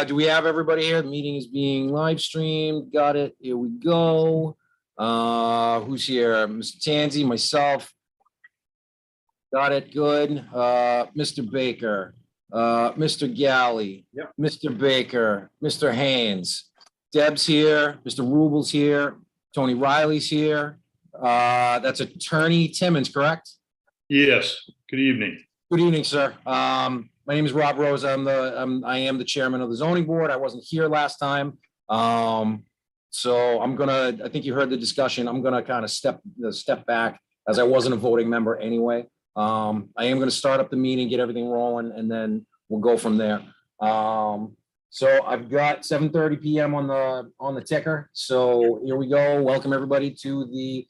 Do we have everybody here? The meeting is being live streamed. Got it. Here we go. Who's here? Mr. Tanzi, myself. Got it. Good. Mr. Baker, Mr. Galley, Yep. Mr. Baker, Mr. Haynes. Deb's here. Mr. Rubel's here. Tony Riley's here. That's Attorney Timmons, correct? Yes, good evening. Good evening, sir. My name is Rob Rose. I am the chairman of the zoning board. I wasn't here last time. So I think you heard the discussion. I'm gonna kind of step back as I wasn't a voting member anyway. I am gonna start up the meeting, get everything rolling, and then we'll go from there. So I've got 7:30 p.m. on the ticker. So here we go. Welcome everybody to the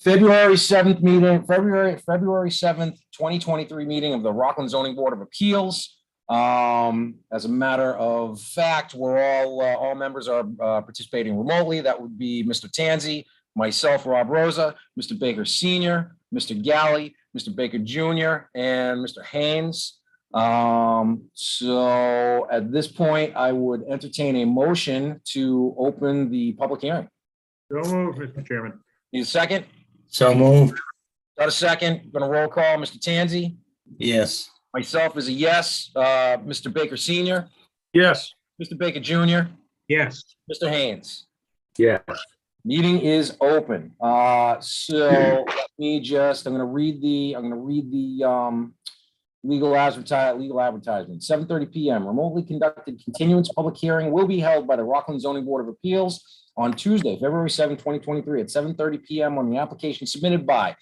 February 7th meeting, February 7th, 2023 meeting of the Rockland Zoning Board of Appeals. As a matter of fact, we're all members are participating remotely. That would be Mr. Tanzi, myself, Rob Rosa, Mr. Baker Sr., Mr. Galley, Mr. Baker Jr., and Mr. Haynes. So at this point, I would entertain a motion to open the public hearing. So moved, Mr. Chairman. Need a second? So moved. Got a second? Going to roll call. Mr. Tanzi? Yes. Myself is a yes. Mr. Baker Sr., Yes. Mr. Baker Jr., Yes. Mr. Haynes. Yes. Meeting is open. So let me just, I'm going to read the legal advertisement. 7:30 p.m. remotely conducted continuance public hearing will be held by the Rockland Zoning Board of Appeals on Tuesday, February 7, 2023 at 7:30 p.m. on the application submitted by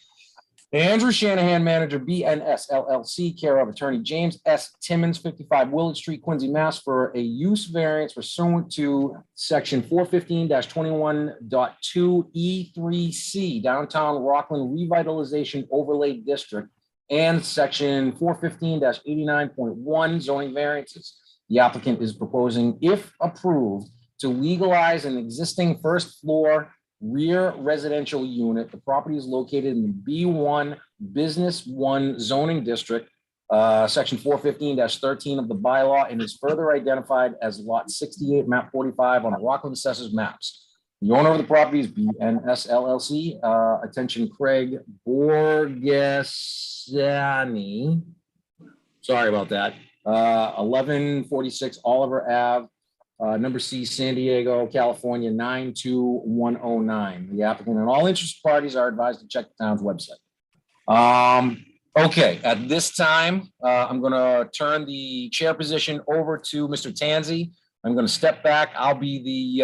Andrew Shanahan, manager, BNS LLC, care of attorney James S. Timmons, 55 Willard Street, Quincy, Mass, for a use variance pursuant to section 415-21.2E3C, downtown Rockland revitalization overlay district, and section 415-89.1 zoning variances. The applicant is proposing, if approved, to legalize an existing first floor rear residential unit. The property is located in the B1 Business 1 zoning district, section 415-13 of the bylaw, and is further identified as lot 68, map 45 on the Rockland Assessors maps. The owner of the property is BNS LLC. Attention, Craig Borgesani. Sorry about that. 1146 Oliver Ave. Number C, San Diego, California, 92109. The applicant and all interested parties are advised to check the town's website. Okay, at this time, I'm going to turn the chair position over to Mr. Tanzi. I'm going to step back. I'll be the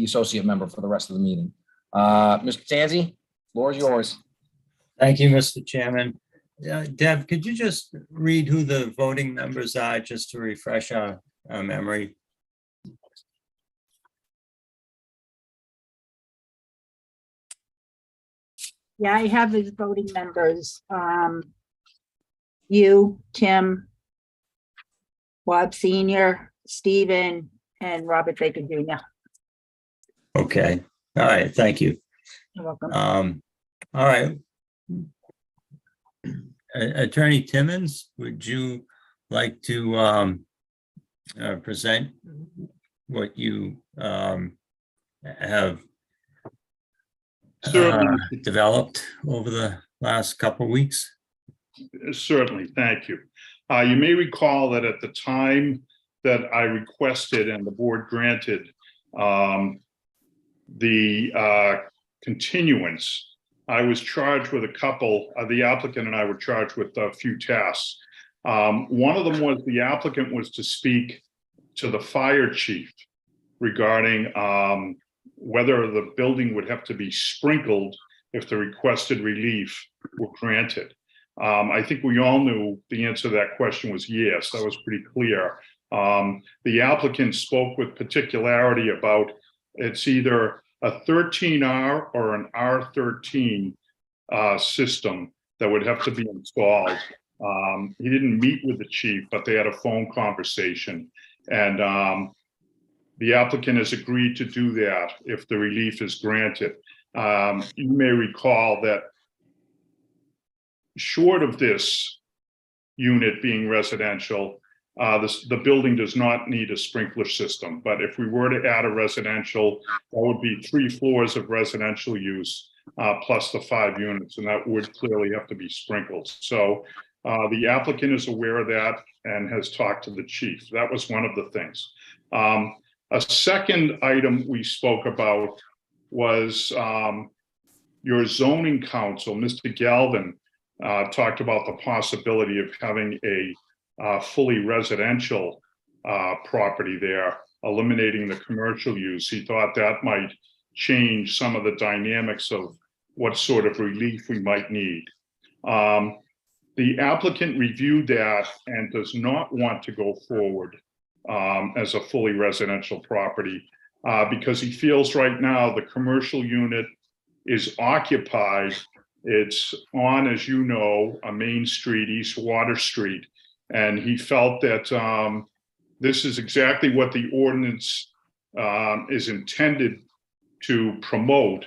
associate member for the rest of the meeting. Mr. Tanzi, floor is yours. Thank you, Mr. Chairman. Deb, could you just read who the voting members are, just to refresh our memory? Yeah, I have his voting members. You, Tim, Bob Sr., Stephen, and Robert Baker Jr. Okay. All right. Thank you. You're welcome. All right. Attorney Timmons, would you like to present what you have developed over the last couple of weeks? Certainly, thank you. You may recall that at the time that I requested and the board granted the continuance, I was charged with the applicant and I were charged with a few tasks. One of them was the applicant was to speak to the fire chief regarding whether the building would have to be sprinkled if the requested relief were granted. I think we all knew the answer to that question was yes. That was pretty clear. The applicant spoke with particularity about it's either a 13R or an R13 system that would have to be installed. He didn't meet with the chief, but they had a phone conversation. And the applicant has agreed to do that if the relief is granted. You may recall that short of this unit being residential, the building does not need a sprinkler system. But if we were to add a residential, that would be 3 floors of residential use plus the 5 units, and that would clearly have to be sprinkled. So the applicant is aware of that and has talked to the chief. That was one of the things. A second item we spoke about was your zoning counsel, Mr. Galvin, talked about the possibility of having a fully residential property there, eliminating the commercial use. He thought that might change some of the dynamics of what sort of relief we might need. The applicant reviewed that and does not want to go forward as a fully residential property because he feels right now the commercial unit is occupied. It's on, as you know, a main street, East Water Street. And he felt that this is exactly what the ordinance is intended to promote,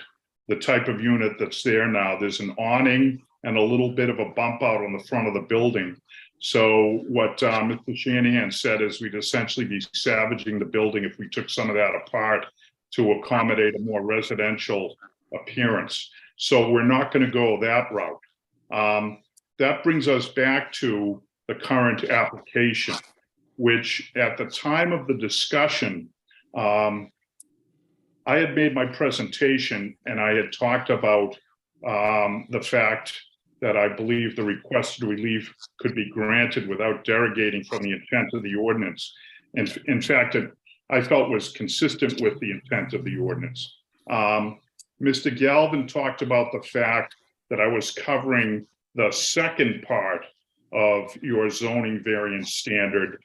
the type of unit that's there now. There's an awning and a little bit of a bump out on the front of the building. So what Mr. Shanahan said is we'd essentially be savaging the building if we took some of that apart to accommodate a more residential appearance. So we're not going to go that route. That brings us back to the current application, which at the time of the discussion, I had made my presentation and I had talked about the fact that I believe the requested relief could be granted without derogating from the intent of the ordinance. And in fact, I felt was consistent with the intent of the ordinance. Mr. Galvin talked about the fact that I was covering the second part of your zoning variance standard,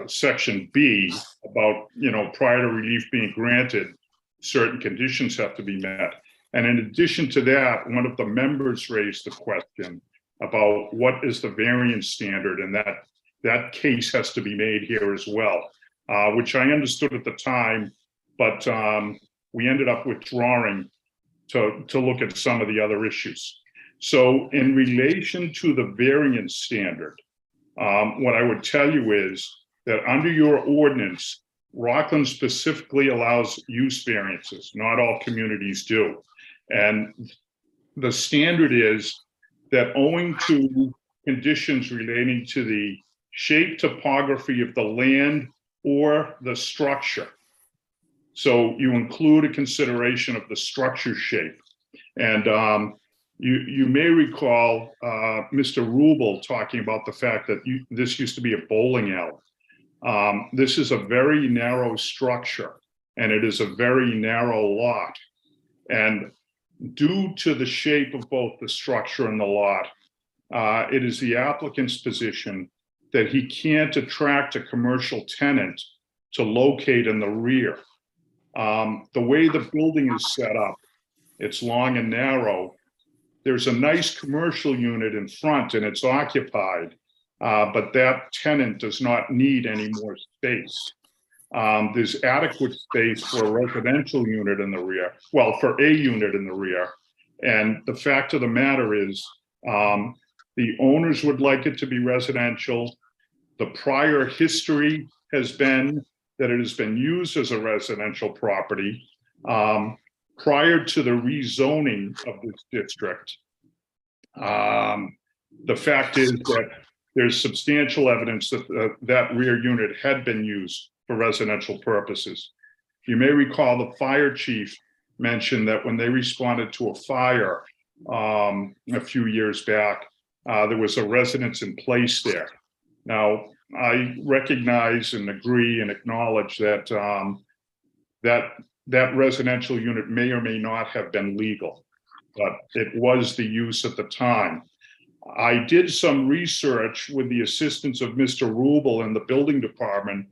section B, about, prior to relief being granted, certain conditions have to be met. And in addition to that, one of the members raised the question about what is the variance standard, and that case has to be made here as well, which I understood at the time, but we ended up withdrawing to look at some of the other issues. So in relation to the variance standard, what I would tell you is that under your ordinance, Rockland specifically allows use variances. Not all communities do. And the standard is that owing to conditions relating to the shape, topography of the land or the structure. So you include a consideration of the structure shape. And you may recall Mr. Rubel talking about the fact that this used to be a bowling alley. This is a very narrow structure and it is a very narrow lot. And due to the shape of both the structure and the lot, it is the applicant's position that he can't attract a commercial tenant to locate in the rear. The way the building is set up, it's long and narrow. There's a nice commercial unit in front and it's occupied, but that tenant does not need any more space. There's adequate space for a residential unit in the rear, well, for a unit in the rear. And the fact of the matter is, the owners would like it to be residential. The prior history has been that it has been used as a residential property. Prior to the rezoning of this district, the fact is that there's substantial evidence that that rear unit had been used for residential purposes. You may recall the fire chief mentioned that when they responded to a fire a few years back, there was a residence in place there. Now, I recognize and agree and acknowledge that that residential unit may or may not have been legal, but it was the use at the time. I did some research with the assistance of Mr. Rubel in the building department.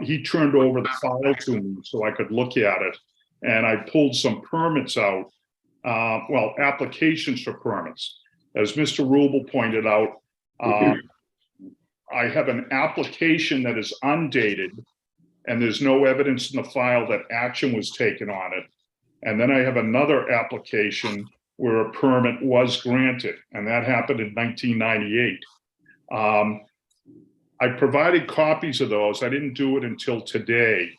He turned over the file to me so I could look at it, and I pulled some permits out, well, applications for permits. As Mr. Rubel pointed out, I have an application that is undated and there's no evidence in the file that action was taken on it. And then I have another application where a permit was granted, and that happened in 1998. I provided copies of those. I didn't do it until today.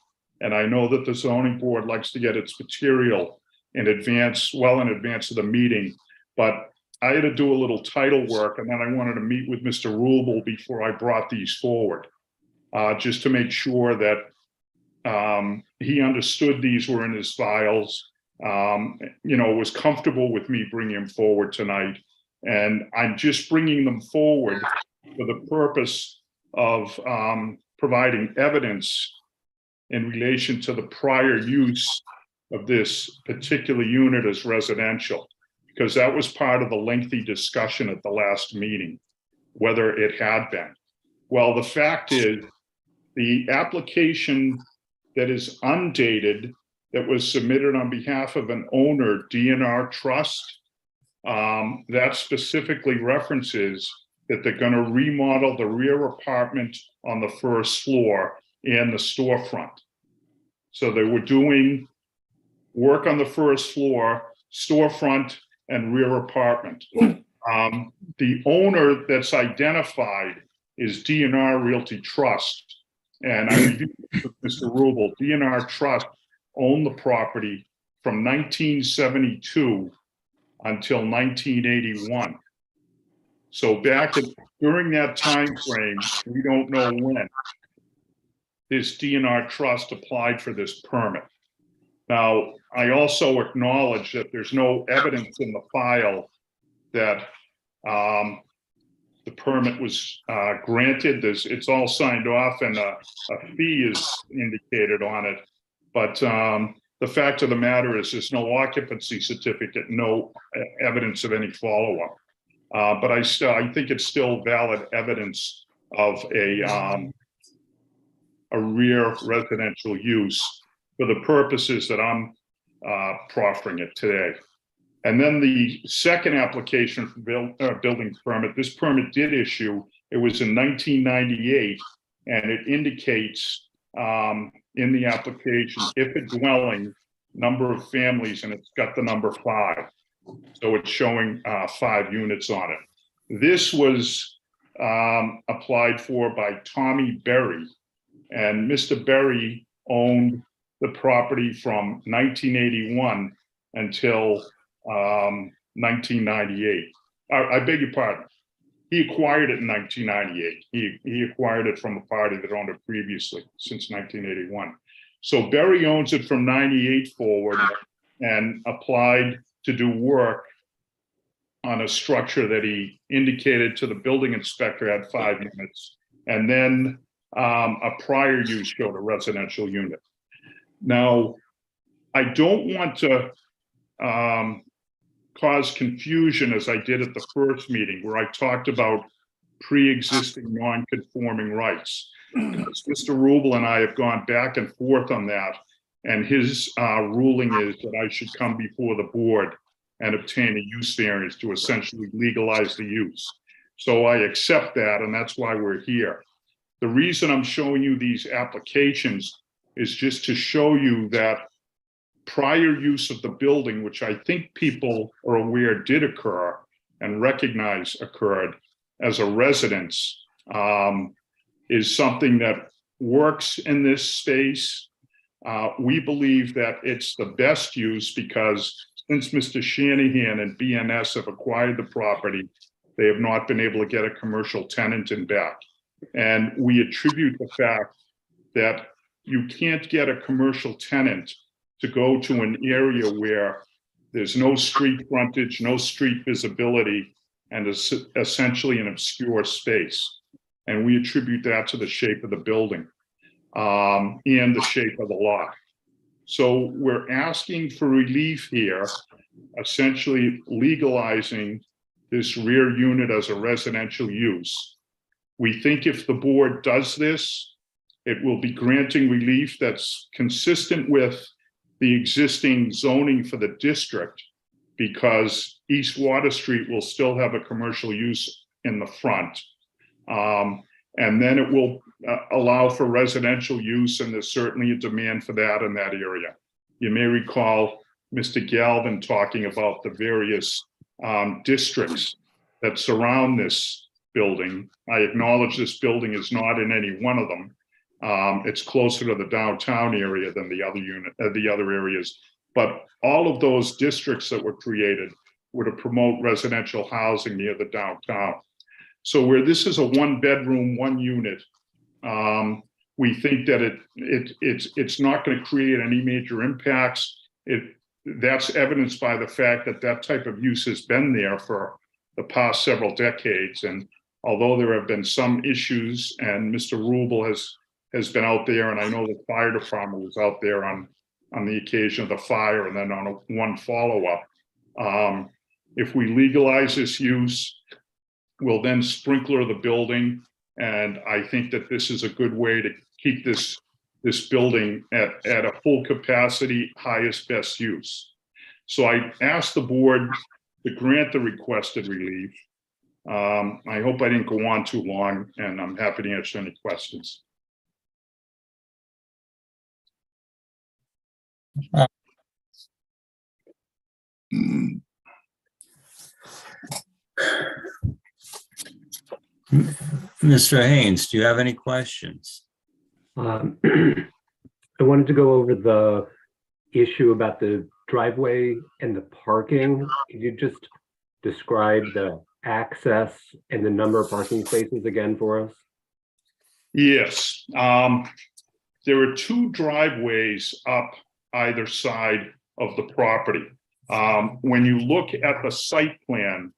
And I know that the zoning board likes to get its material in advance, well in advance of the meeting. But I had to do a little title work, and then I wanted to meet with Mr. Rubel before I brought these forward, just to make sure that he understood these were in his files, was comfortable with me bringing them forward tonight. And I'm just bringing them forward for the purpose of providing evidence in relation to the prior use of this particular unit as residential, because that was part of the lengthy discussion at the last meeting, whether it had been. Well, the fact is, the application that is undated, that was submitted on behalf of an owner, DNR Trust, that specifically references that they're going to remodel the rear apartment on the first floor and the storefront. So they were doing work on the first floor, storefront, and rear apartment. The owner that's identified is DNR Realty Trust. And I reviewed with Mr. Rubel. DNR Trust owned the property from 1972 until 1981. So during that time frame, we don't know when this DNR Trust applied for this permit. Now, I also acknowledge that there's no evidence in the file that the permit was granted. It's all signed off, and a fee is indicated on it. But the fact of the matter is there's no occupancy certificate, no evidence of any follow-up. But I think it's still valid evidence of a rear residential use for the purposes that I'm proffering it today. And then the second application for building permit, this permit did issue. It was in 1998, and it indicates in the application, if a dwelling, number of families, and it's got the number 5. So it's showing 5 units on it. This was applied for by Tommy Berry, and Mr. Berry owned the property from 1981 until 1998. I beg your pardon. He acquired it in 1998. He acquired it from a party that owned it previously since 1981. So Berry owns it from 98 forward and applied to do work on a structure that he indicated to the building inspector had 5 units. And then a prior use showed a residential unit. Now, I don't want to cause confusion as I did at the first meeting where I talked about pre-existing non-conforming rights. Mr. Rubel and I have gone back and forth on that, and his ruling is that I should come before the board and obtain a use variance to essentially legalize the use. So I accept that, and that's why we're here. The reason I'm showing you these applications is just to show you that prior use of the building, which I think people are aware did occur and recognize occurred as a residence, is something that works in this space. We believe that it's the best use because since Mr. Shanahan and BNS have acquired the property, they have not been able to get a commercial tenant in back. And we attribute the fact that you can't get a commercial tenant to go to an area where there's no street frontage, no street visibility, and is essentially an obscure space. And we attribute that to the shape of the building and the shape of the lot. So we're asking for relief here, essentially legalizing this rear unit as a residential use. We think if the board does this, it will be granting relief that's consistent with the existing zoning for the district, because East Water Street will still have a commercial use in the front. And then it will allow for residential use, and there's certainly a demand for that in that area. You may recall Mr. Galvin talking about the various districts that surround this building. I acknowledge this building is not in any one of them. It's closer to the downtown area than the other areas. But all of those districts that were created were to promote residential housing near the downtown. So where this is a 1-bedroom, 1-unit, we think that it's not going to create any major impacts. That's evidenced by the fact that that type of use has been there for the past several decades. And although there have been some issues, and Mr. Rubel has been out there, and I know the fire department was out there on the occasion of the fire, and then on one follow-up. If we legalize this use, we'll then sprinkler the building. And I think that this is a good way to keep this building at a full capacity, highest best use. So I asked the board to grant the requested relief. I hope I didn't go on too long, and I'm happy to answer any questions. Mr. Haynes, do you have any questions? I wanted to go over the issue about the driveway and the parking. Could you just describe the access and the number of parking spaces again for us? Yes. There are 2 driveways up either side of the property. When you look at the site plan,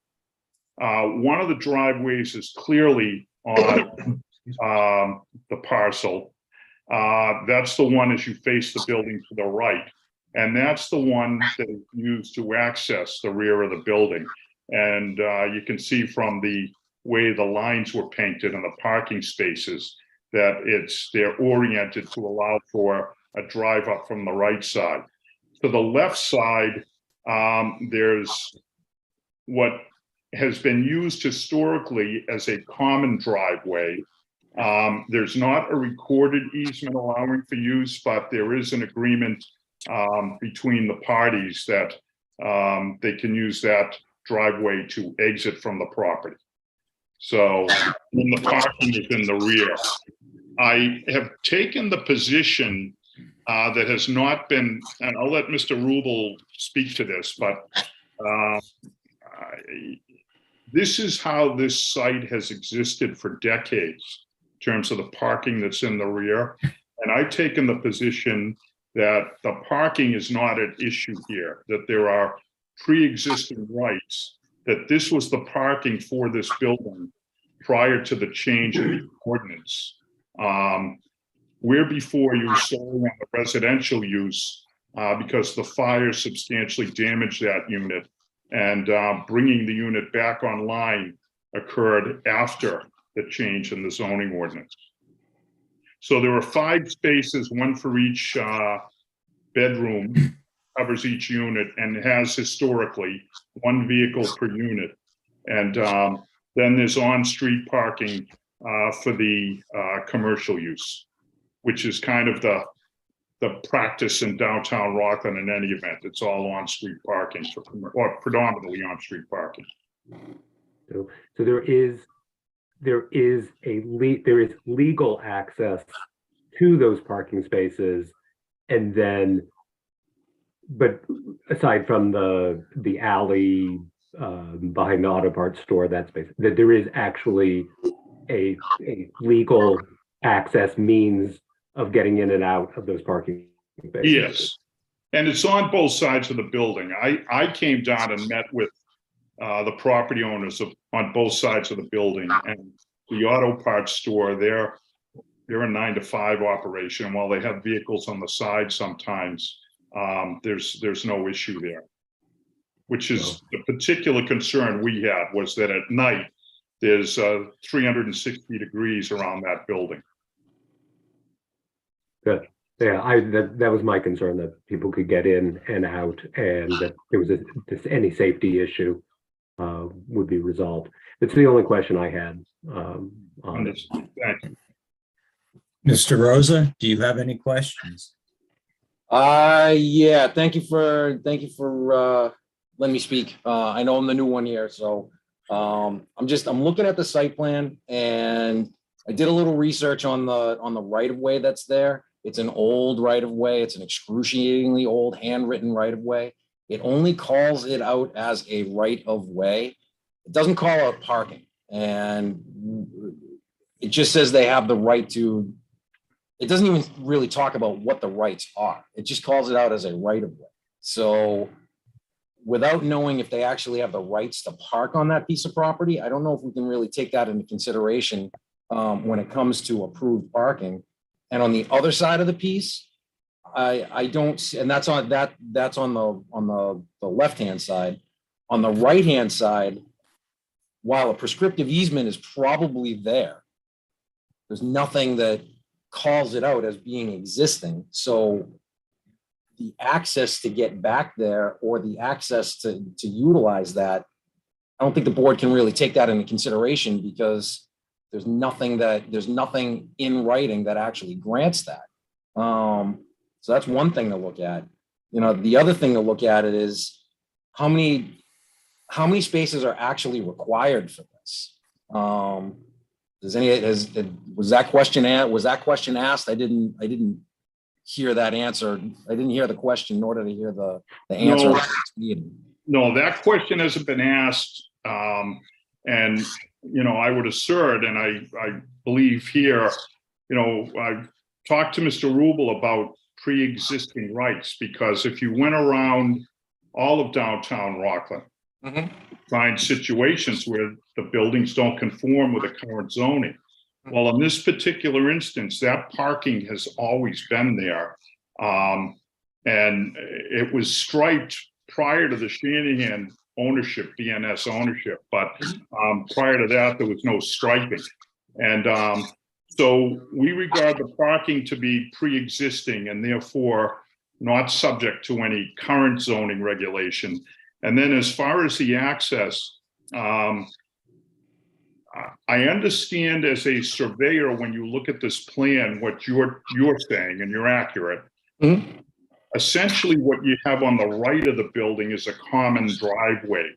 one of the driveways is clearly on the parcel. That's the one as you face the building to the right. And that's the one that is used to access the rear of the building. And you can see from the way the lines were painted in the parking spaces that they're oriented to allow for a drive up from the right side. To the left side, there's what has been used historically as a common driveway. There's not a recorded easement allowing for use, but there is an agreement between the parties that they can use that driveway to exit from the property. So when the parking is in the rear, I have taken the position that has not been, and I'll let Mr. Rubel speak to this, but this is how this site has existed for decades in terms of the parking that's in the rear. And I've taken the position that the parking is not an issue here, that there are pre-existing rights, that this was the parking for this building prior to the change in the ordinance. Where before you were solely on the residential use because the fire substantially damaged that unit, and bringing the unit back online occurred after the change in the zoning ordinance. So there are 5 spaces, 1 for each bedroom, covers each unit, and has historically 1 vehicle per unit. And then there's on-street parking for the commercial use, which is kind of the practice in downtown Rockland in any event. It's all on-street parking, or predominantly on-street parking. So there is legal access to those parking spaces, and then, but aside from the alley behind the auto parts store, that space, that there is actually a legal access means of getting in and out of those parking spaces. Yes, and it's on both sides of the building. I came down and met with the property owners on both sides of the building, and the auto parts store, they're a 9 to 5 operation. While they have vehicles on the side sometimes, there's no issue there, which is the particular concern we had, was that at night there's 360 degrees around that building. Good. Yeah, that was my concern, that people could get in and out, and that there was any safety issue would be resolved. It's the only question I had on this. Thank you. Mr. Rosa, do you have any questions? Yeah, thank you for letting me speak. I know I'm the new one here, so I'm looking at the site plan and I did a little research on the right of way that's there. It's an old right of way. It's an excruciatingly old handwritten right of way. It only calls it out as a right of way. It doesn't call out parking, and it just says they have the right to. It doesn't even really talk about what the rights are. It just calls it out as a right of way. So without knowing if they actually have the rights to park on that piece of property, I don't know if we can really take that into consideration when it comes to approved parking. And on the other side of the piece, I don't, and that's on the left-hand side. On the right-hand side, while a prescriptive easement is probably there's nothing that calls it out as being existing. So the access to get back there or the access to utilize that, I don't think the board can really take that into consideration because there's nothing in writing that actually grants that. So that's one thing to look at. The other thing to look at it is how many spaces are actually required for this? Was that question asked? I didn't hear that answer. I didn't hear the question, nor did I hear the answer. No, that question hasn't been asked. And, I would assert, and I believe here, I've talked to Mr. Rubel about pre-existing rights, because if you went around all of downtown Rockland, find situations where the buildings don't conform with the current zoning. Well, in this particular instance, that parking has always been there. And it was striped prior to the Shanahan ownership, BNS ownership, but prior to that, there was no striping. And so we regard the parking to be pre-existing and therefore not subject to any current zoning regulation. And then as far as the access, I understand as a surveyor, when you look at this plan, what you're saying, and you're accurate. Essentially what you have on the right of the building is a common driveway,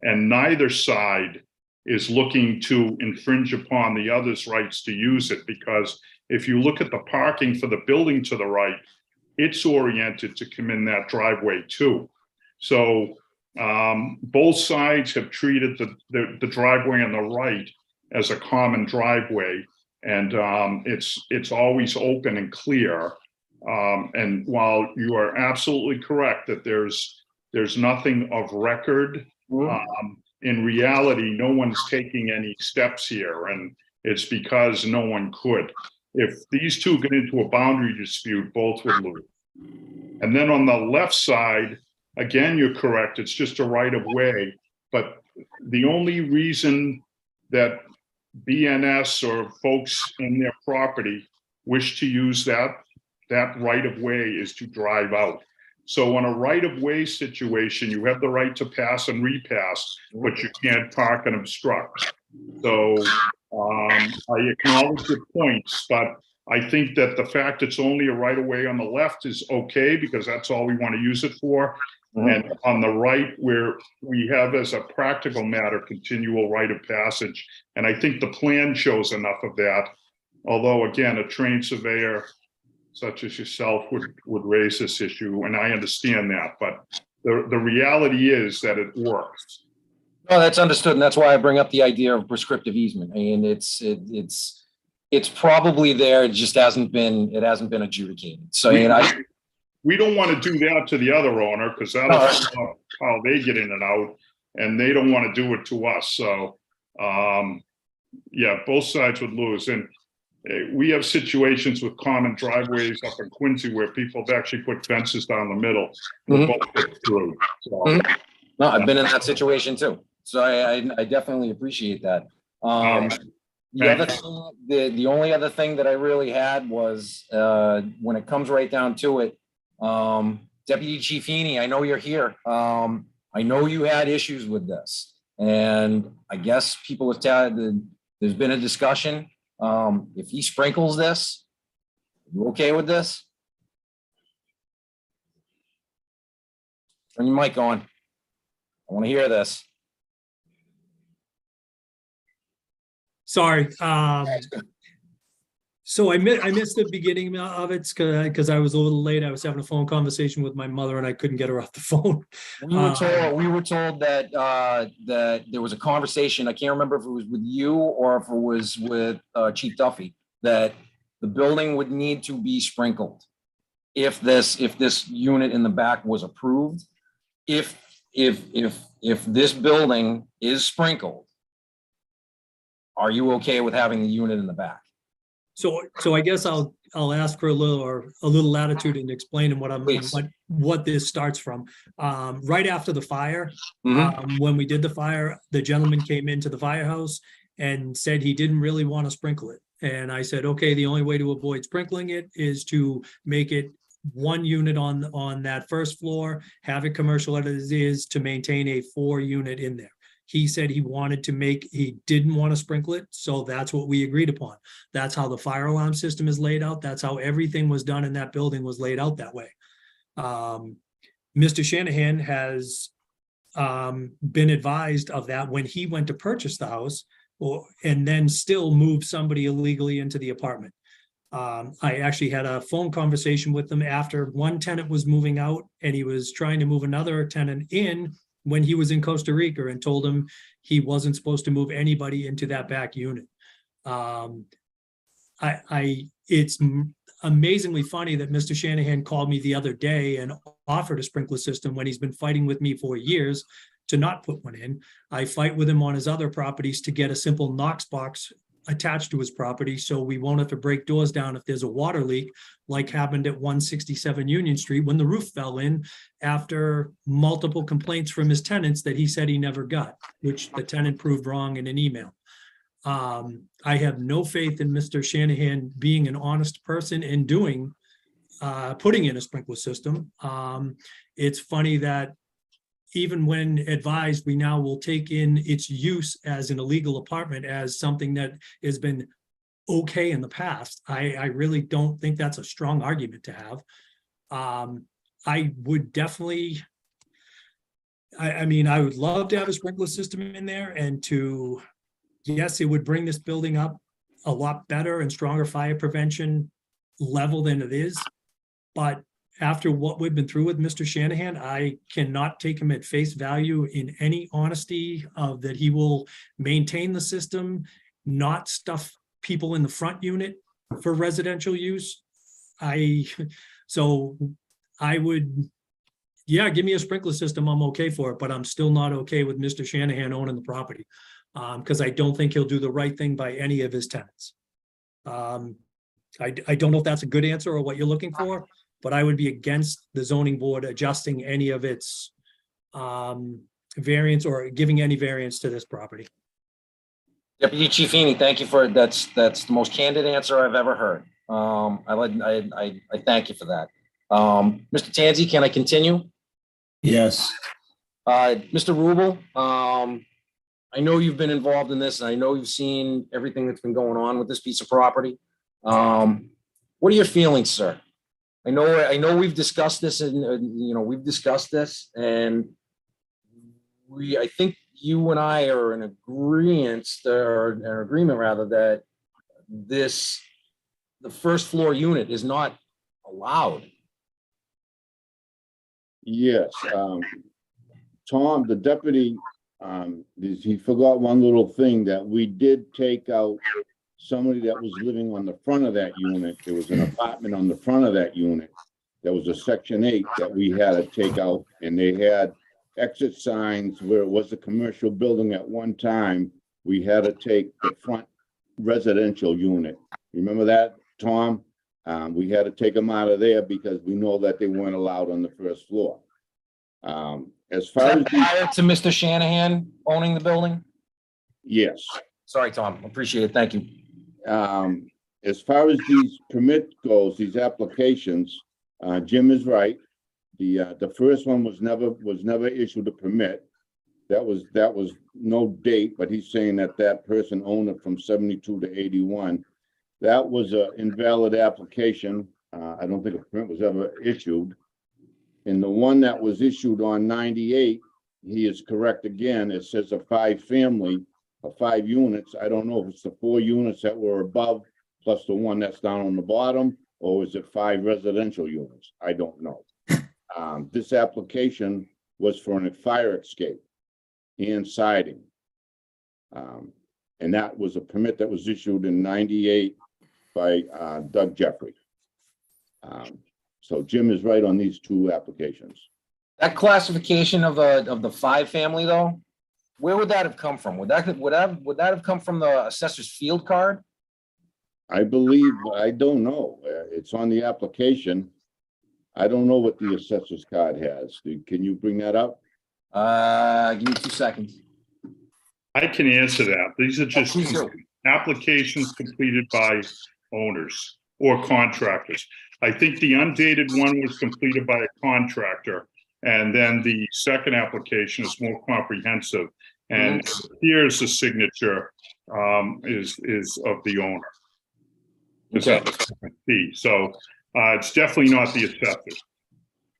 and neither side is looking to infringe upon the other's rights to use it, because if you look at the parking for the building to the right, it's oriented to come in that driveway too. So both sides have treated the driveway on the right as a common driveway, and it's always open and clear. And while you are absolutely correct that there's nothing of record, in reality, no one's taking any steps here, and it's because no one could. If these two get into a boundary dispute, both would lose. And then on the left side, again, you're correct, it's just a right of way, but the only reason that BNS or folks in their property wish to use that right of way is to drive out. So on a right of way situation, you have the right to pass and repass, but you can't park and obstruct. So I acknowledge your points, but I think that the fact it's only a right of way on the left is okay, because that's all we want to use it for. And on the right, where we have, as a practical matter, continual right of passage. And I think the plan shows enough of that. Although, again, a trained surveyor such as yourself would raise this issue, and I understand that, but the reality is that it works. No, that's understood, and that's why I bring up the idea of prescriptive easement. I mean, it's probably there. It just hasn't been adjudicated. So we don't want to do that to the other owner, because that'll stop how they get in and out, and they don't want to do it to us. So yeah, both sides would lose. And we have situations with common driveways up in Quincy where people have actually put fences down the middle. Both get through. So, no, I've been in that situation too. So I definitely appreciate that. The only other thing that I really had was when it comes right down to it, Deputy Chief Heaney, I know you're here. I know you had issues with this, and I guess people have there's been a discussion. If he sprinkles this, you okay with this? Turn your mic on. I want to hear this. Sorry. So I missed the beginning of it because I was a little late. I was having a phone conversation with my mother and I couldn't get her off the phone. We were told that, that there was a conversation, I can't remember if it was with you or if it was with, Chief Duffy, that the building would need to be sprinkled if this unit in the back was approved. If this building is sprinkled, are you okay with having the unit in the back? So I guess I'll ask for a little latitude in explaining Please. what this starts from. Right after the fire, Mhm. when we did the fire, the gentleman came into the firehouse and said he didn't really want to sprinkle it. And I said, okay, the only way to avoid sprinkling it is to make it one unit on that first floor, have it commercial as it is, to maintain a 4-unit in there. He said he didn't want to sprinkle it, so that's what we agreed upon. That's how the fire alarm system is laid out. That's how everything was done in that building was laid out that way. Mr. Shanahan has been advised of that when he went to purchase the house, and then still moved somebody illegally into the apartment. I actually had a phone conversation with him after one tenant was moving out and he was trying to move another tenant in when he was in Costa Rica, and told him he wasn't supposed to move anybody into that back unit. It's amazingly funny that Mr. Shanahan called me the other day and offered a sprinkler system when he's been fighting with me for years to not put one in. I fight with him on his other properties to get a simple Knox box attached to his property, so we won't have to break doors down if there's a water leak, like happened at 167 Union Street when the roof fell in after multiple complaints from his tenants that he said he never got, which the tenant proved wrong in an email. I have no faith in Mr. Shanahan being an honest person and putting in a sprinkler system. It's funny that even when advised, we now will take in its use as an illegal apartment as something that has been okay in the past. I really don't think that's a strong argument to have. I would definitely, I mean, I would love to have a sprinkler system in there and yes, it would bring this building up a lot better and stronger fire prevention level than it is. But after what we've been through with Mr. Shanahan, I cannot take him at face value in any honesty of that he will maintain the system, not stuff people in the front unit for residential use. So I would, yeah, give me a sprinkler system, I'm okay for it, but I'm still not okay with Mr. Shanahan owning the property, because I don't think he'll do the right thing by any of his tenants. I don't know if that's a good answer or what you're looking for, but I would be against the zoning board adjusting any of its variance or giving any variance to this property. Deputy Chief Feeney, thank you for, that's the most candid answer I've ever heard. I thank you for that. Mr. Tanzi, can I continue? Yes. Mr. Rubel, I know you've been involved in this, and I know you've seen everything that's been going on with this piece of property. What are your feelings, sir? I know we've discussed this, and and I think you and I are in agreement, that the first floor unit is not allowed. Yes, Tom, the deputy, he forgot one little thing, that we did take out somebody that was living on the front of that unit. There was an apartment on the front of that unit. There was a section 8 that we had to take out, and they had exit signs where it was a commercial building at one time. We had to take the front residential unit. Remember that, Tom? We had to take them out of there because we know that they weren't allowed on the first floor. As far as prior to Mr. Shanahan owning the building? yes. Sorry, Tom. Appreciate it. Thank you. As far as these permit goes, these applications, Jim is right. The first one was never issued a permit. That was no date, but he's saying that person owned it from 72 to 81. That was an invalid application. I don't think a permit was ever issued. And the one that was issued on 98, he is correct again. It says a 5-family, of 5 units. I don't know if it's the 4 units that were above plus the one that's down on the bottom, or is it 5 residential units? I don't know. This application was for a fire escape and siding. And that was a permit that was issued in 98 by Doug Jeffrey. So Jim is right on these 2 applications. That classification of the 5 family though, where would that have come from? Would that have come from the assessor's field card? I believe, I don't know. It's on the application. I don't know what the assessor's card has. Can you bring that up? Give me 2 seconds. I can answer that. These are just Please do. applications completed by owners or contractors. I think the undated one was completed by a contractor, and then the second application is more comprehensive. And here's the signature is of the owner. Okay. So it's definitely not the assessor.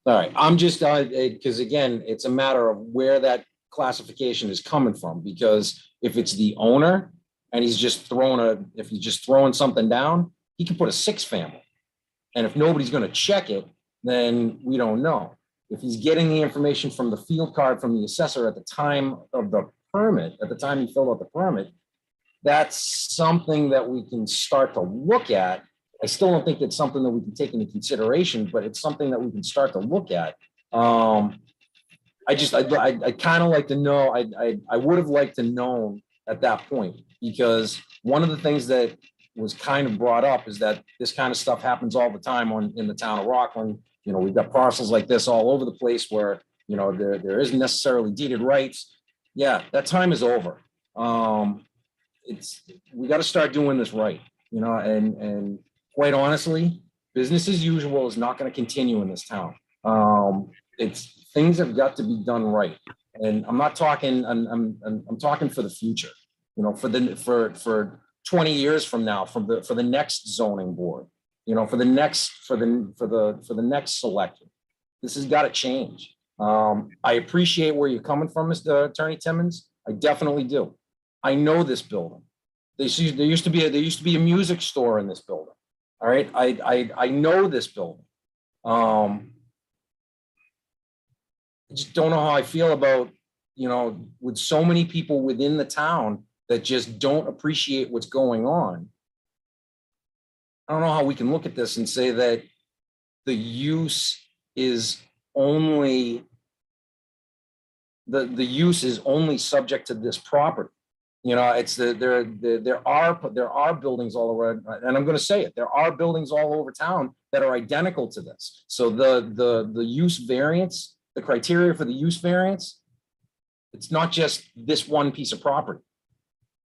All right, I'm just, because again, it's a matter of where that classification is coming from, because if it's the owner and he's just throwing something down, he can put a 6 family. And if nobody's gonna check it, then we don't know. If he's getting the information from the field card from the assessor at the time of the permit, at the time he filled out the permit, that's something that we can start to look at. I still don't think it's something that we can take into consideration, but it's something that we can start to look at. I kind of like to know, I would have liked to know at that point, because one of the things that was kind of brought up is that this kind of stuff happens all the time in the town of Rockland. You know, we've got parcels like this all over the place where, you know, there isn't necessarily deeded rights. Yeah, that time is over. We got to start doing this right, you know, and quite honestly, business as usual is not going to continue in this town. Things have got to be done right, and I'm not talking. I'm talking for the future. You know, for 20 years from now, for the next zoning board. You know, for the next selectman, this has got to change. I appreciate where you're coming from, Mr. Attorney Timmons. I definitely do. I know this building. There used to be a music store in this building. All right, I know this building. I just don't know how I feel about, you know, with so many people within the town that just don't appreciate what's going on. I don't know how we can look at this and say that the use is only the use is only subject to this property. You know, it's there are buildings all over, and I'm going to say it. There are buildings all over town that are identical to this. So the use variance, the criteria for the use variance, it's not just this one piece of property.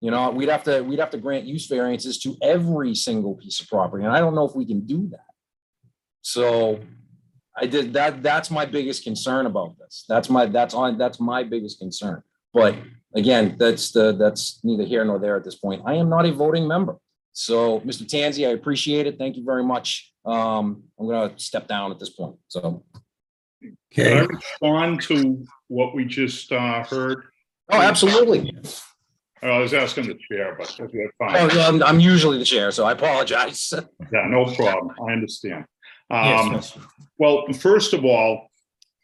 You know, we'd have to grant use variances to every single piece of property, and I don't know if we can do that. So that's my biggest concern about this. That's my biggest concern. But again, that's neither here nor there at this point. I am not a voting member. So, Mr. Tanzi, I appreciate it. Thank you very much. I'm going to step down at this point. So, Can I Okay, respond to what we just heard? oh, absolutely. I was asking the chair, but that's fine. Oh, I'm usually the chair, so I apologize. Yeah, no problem. I understand. yes, Well, first of all,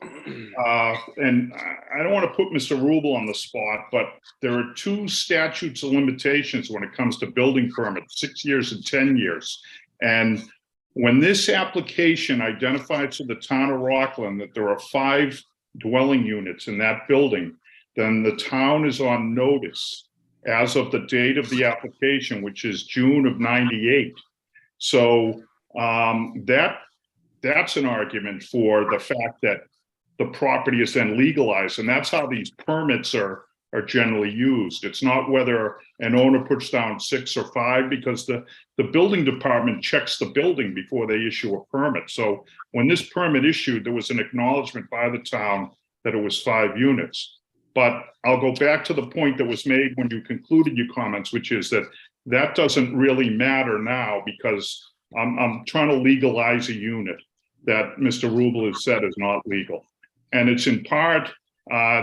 and I don't want to put Mr. Rubel on the spot, but there are 2 statutes of limitations when it comes to building permits, 6 years and 10 years. And when this application identifies to the town of Rockland that there are 5 dwelling units in that building, then the town is on notice as of the date of the application, which is June of '98. So that's an argument for the fact that the property is then legalized, and that's how these permits are generally used. It's not whether an owner puts down 6 or 5, because the building department checks the building before they issue a permit. So when this permit issued, there was an acknowledgement by the town that it was 5 units. But I'll go back to the point that was made when you concluded your comments, which is that doesn't really matter now, because I'm trying to legalize a unit that Mr. Rubel has said is not legal. And it's in part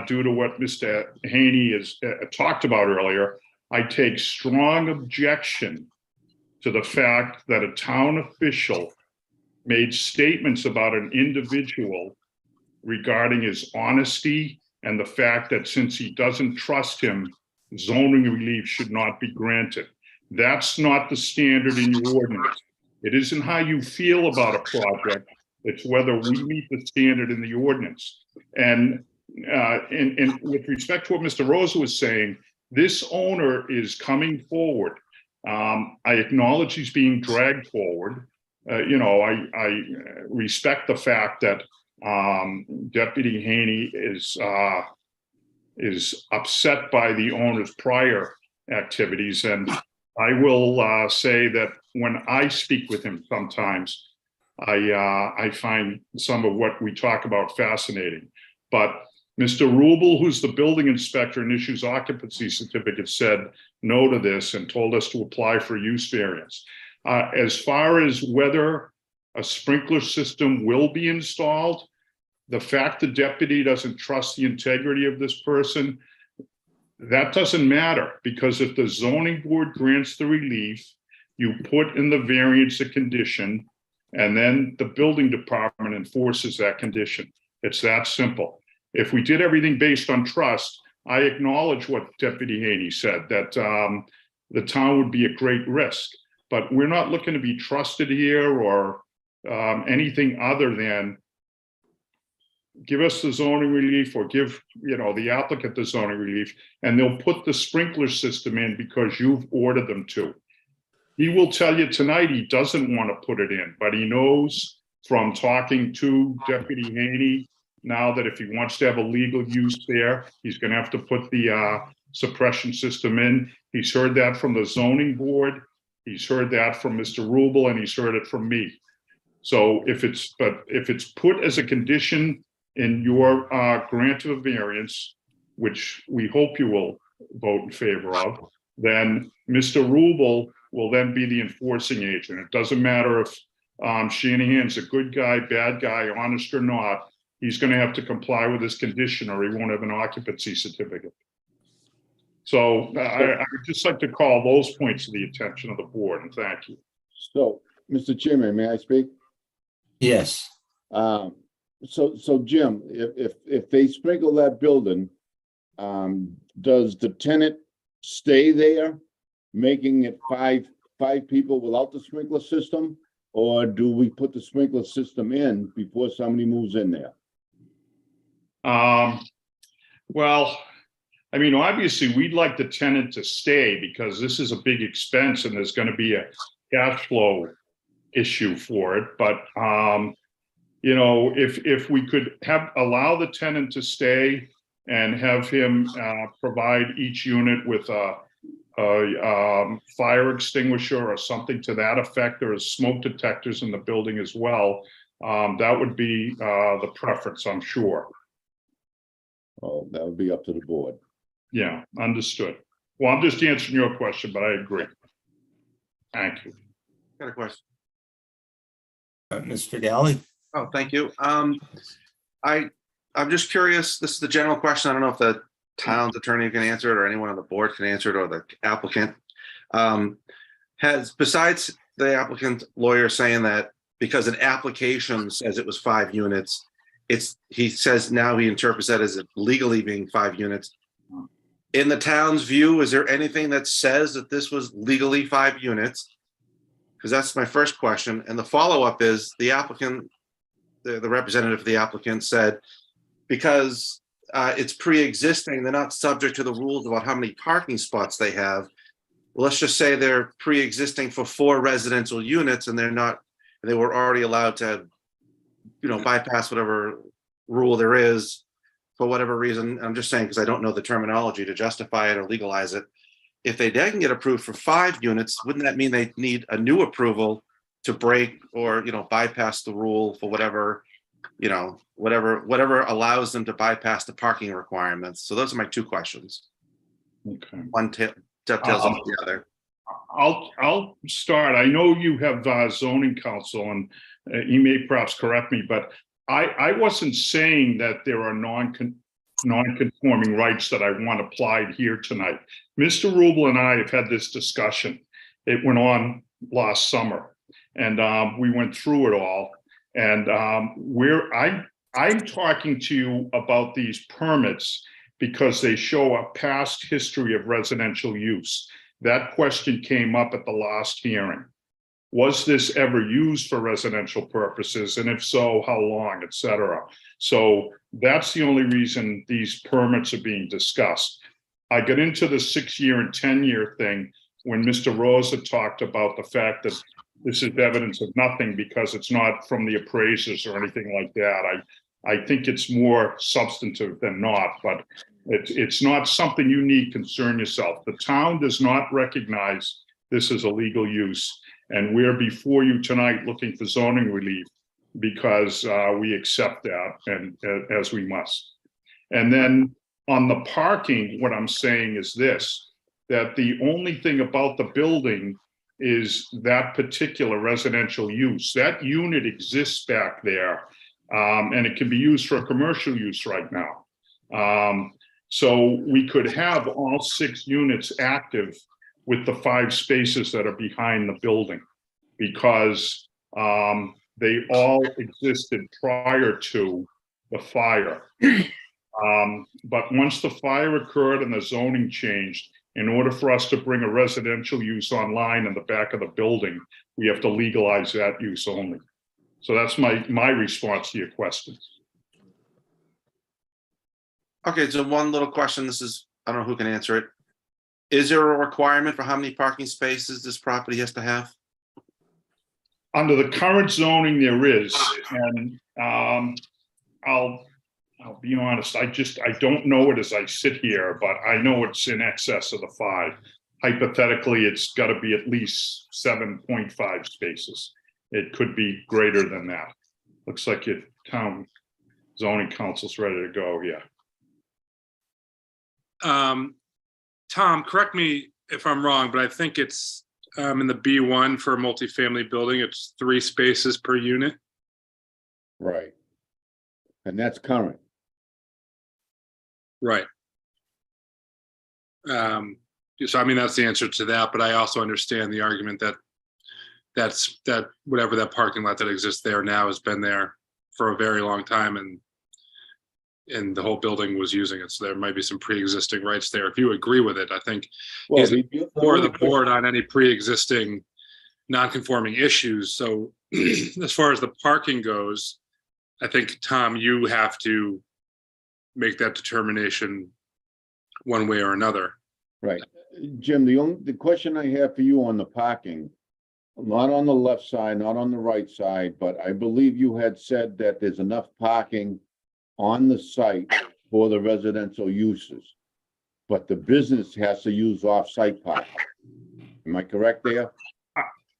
due to what Mr. Haney has talked about earlier. I take strong objection to the fact that a town official made statements about an individual regarding his honesty and the fact that since he doesn't trust him, zoning relief should not be granted. That's not the standard in your ordinance. It isn't how you feel about a project. It's whether we meet the standard in the ordinance. And with respect to what Mr. Rosa was saying, this owner is coming forward. I acknowledge he's being dragged forward. I respect the fact that Deputy Haney is upset by the owner's prior activities. And I will say that when I speak with him sometimes, I find some of what we talk about fascinating. But Mr. Rubel, who's the building inspector and issues occupancy certificates, said no to this and told us to apply for use variance. As far as whether a sprinkler system will be installed, the fact the deputy doesn't trust the integrity of this person, that doesn't matter, because if the zoning board grants the relief, you put in the variance a condition, and then the building department enforces that condition. It's that simple. If we did everything based on trust, I acknowledge what Deputy Haney said, that the town would be at great risk, but we're not looking to be trusted here or anything other than give us the zoning relief or give the applicant the zoning relief, and they'll put the sprinkler system in because you've ordered them to. He will tell you tonight he doesn't want to put it in, but he knows from talking to Deputy Haney now that if he wants to have a legal use there, he's going to have to put the suppression system in. He's heard that from the zoning board. He's heard that from Mr. Rubel, and he's heard it from me. So if it's put as a condition in your grant of a variance, which we hope you will vote in favor of, then Mr. Rubel will then be the enforcing agent. It doesn't matter if Shanahan's a good guy, bad guy, honest or not. He's going to have to comply with this condition or he won't have an occupancy certificate. So I would just like to call those points to the attention of the board, and thank you. So, Mr. Chairman, may I speak? Yes. So Jim, if they sprinkle that building, does the tenant stay there, making it five people without the sprinkler system? Or do we put the sprinkler system in before somebody moves in there? Well, I mean, obviously we'd like the tenant to stay because this is a big expense and there's going to be a cash flow issue for it. But, if we could allow the tenant to stay and have him provide each unit with a fire extinguisher or something to that effect, or smoke detectors in the building as well, that would be the preference, I'm sure. Oh, that would be up to the board. Yeah, understood. Well, I'm just answering your question, but I agree. Thank you. Got a question. Mr. Galley? Oh, thank you. I'm just curious. This is the general question. I don't know if the town's attorney can answer it or anyone on the board can answer it or the applicant. Besides the applicant lawyer saying that because an application says it was 5 units, he says now he interprets that as it legally being 5 units. In the town's view, is there anything that says that this was legally 5 units? Because that's my first question. And the follow-up is the applicant, the representative of the applicant said, because it's pre-existing, they're not subject to the rules about how many parking spots they have. Well, let's just say they're pre-existing for 4 residential units and they were already allowed to, bypass whatever rule there is for whatever reason. I'm just saying, because I don't know the terminology to justify it or legalize it. If they then get approved for 5 units, wouldn't that mean they need a new approval to break or, bypass the rule for whatever, whatever allows them to bypass the parking requirements? So those are my 2 questions. Okay. One dovetails into the other. I'll start. I know you have zoning counsel, and he may perhaps correct me, but I wasn't saying that there are non-conforming rights that I want applied here tonight. Mr. Rubel and I have had this discussion. It went on last summer, and we went through it all. And I'm talking to you about these permits because they show a past history of residential use. That question came up at the last hearing. Was this ever used for residential purposes? And if so, how long, et cetera? So that's the only reason these permits are being discussed. I got into the 6-year and 10-year thing when Mr. Rosa talked about the fact that this is evidence of nothing because it's not from the appraisers or anything like that. I think it's more substantive than not, but it's not something you need concern yourself. The town does not recognize this as a legal use. And we're before you tonight looking for zoning relief because we accept that and as we must. And then on the parking, what I'm saying is this, that the only thing about the building is that particular residential use. That unit exists back there, and it can be used for a commercial use right now. So we could have all 6 units active with the 5 spaces that are behind the building because they all existed prior to the fire. But once the fire occurred and the zoning changed, in order for us to bring a residential use online in the back of the building, we have to legalize that use only. So that's my response to your question. Okay, so one little question. This is, I don't know who can answer it. Is there a requirement for how many parking spaces this property has to have? Under the current zoning, there is, and I'll be honest, I don't know it as I sit here, but I know it's in excess of the 5. Hypothetically, it's got to be at least 7.5 spaces. It could be greater than that. Looks like your town zoning council's ready to go, yeah. Tom, correct me if I'm wrong, but I think it's in the B1 for a multifamily building, it's 3 spaces per unit. Right. And that's current. Right. So I mean, that's the answer to that, but I also understand the argument that whatever that parking lot that exists there now has been there for a very long time and the whole building was using it. So there might be some pre-existing rights there. If you agree with it, I think Well, he's for the board on any pre-existing non-conforming issues. So as far as the parking goes, I think, Tom, you have to make that determination one way or another. Right. Jim, the question I have for you on the parking, not on the left side, not on the right side, but I believe you had said that there's enough parking on the site for the residential uses, but the business has to use off-site parking. Am I correct there?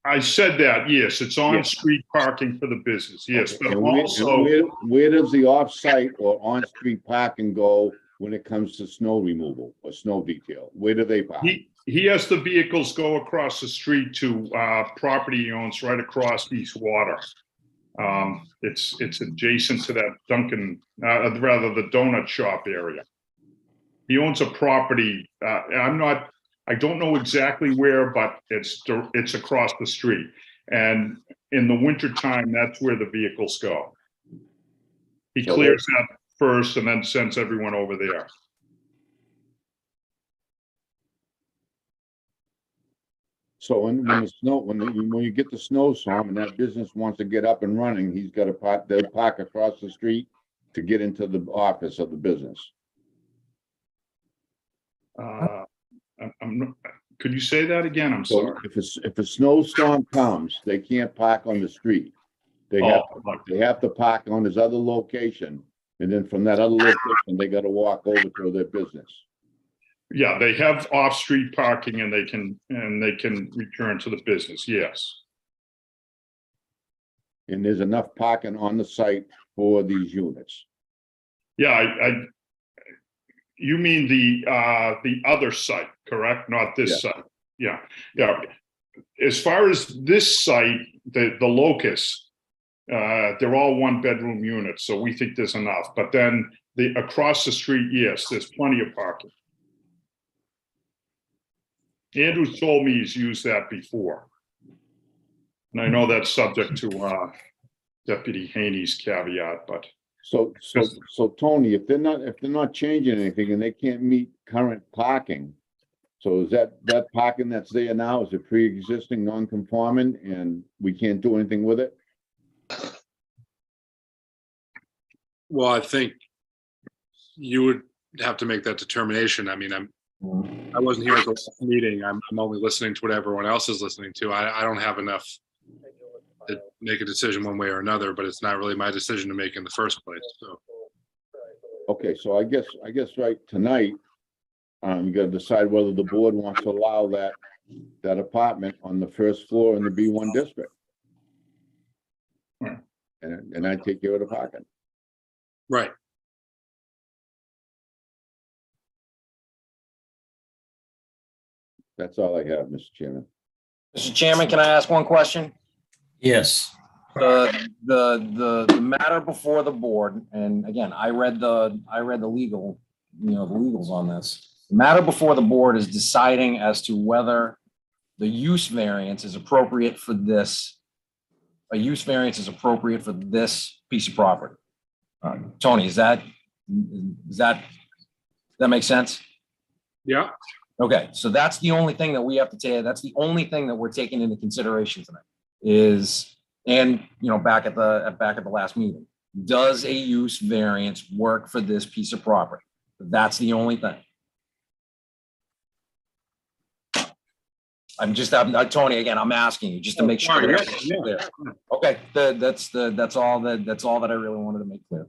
I said that, yes, it's on-street parking for the business, yes, Okay. but And also. where does the off-site or on-street parking go when it comes to snow removal or snow detail? Where do they park? He has the vehicles go across the street to property he owns right across East Water. It's adjacent to that Dunkin', rather the donut shop area. He owns a property. I don't know exactly where, but it's across the street. And in the wintertime, that's where the vehicles go. He clears that first and then sends everyone over there. So when the snow, when you get the snowstorm and that business wants to get up and running, he's got to they'll park across the street to get into the office of the business. Could you say that again? I'm So sorry. if a snowstorm comes, they can't park on the street. They have to park on this other location, and then from that other location, they got to walk over to their business. Yeah, they have off-street parking and they can return to the business, yes. And there's enough parking on the site for these units. Yeah, you mean the other site, correct? Not this site. Yeah. As far as this site, the locus, they're all 1-bedroom units, so we think there's enough. But then across the street, yes, there's plenty of parking. Andrew told me he's used that before. And I know that's subject to Deputy Haney's caveat, but So Tony, if they're not changing anything and they can't meet current parking, so is that parking that's there now, is it pre-existing non-conforming and we can't do anything with it? Well, I think you would have to make that determination. I mean, I wasn't here at the last meeting. I'm only listening to what everyone else is listening to. I don't have enough to make a decision one way or another, but it's not really my decision to make in the first place. So, Okay, so I guess right tonight, you gotta decide whether the board wants to allow that apartment on the first floor in the B1 district. Right. And I take care of the parking. right. That's all I have, Mr. Chairman. Mr. Chairman, can I ask one question? Yes. The matter before the board, and again, I read the legal, the legals on this. The matter before the board is deciding as to whether the use variance is appropriate for this. A use variance is appropriate for this piece of property. Tony, does that make sense? Yeah. Okay, so that's the only thing that we have to take. That's the only thing that we're taking into consideration tonight is, and back at the last meeting, does a use variance work for this piece of property? That's the only thing. Tony, again, I'm asking you just to make sure. Yeah, That's clear. Okay, that's all that I really wanted to make clear.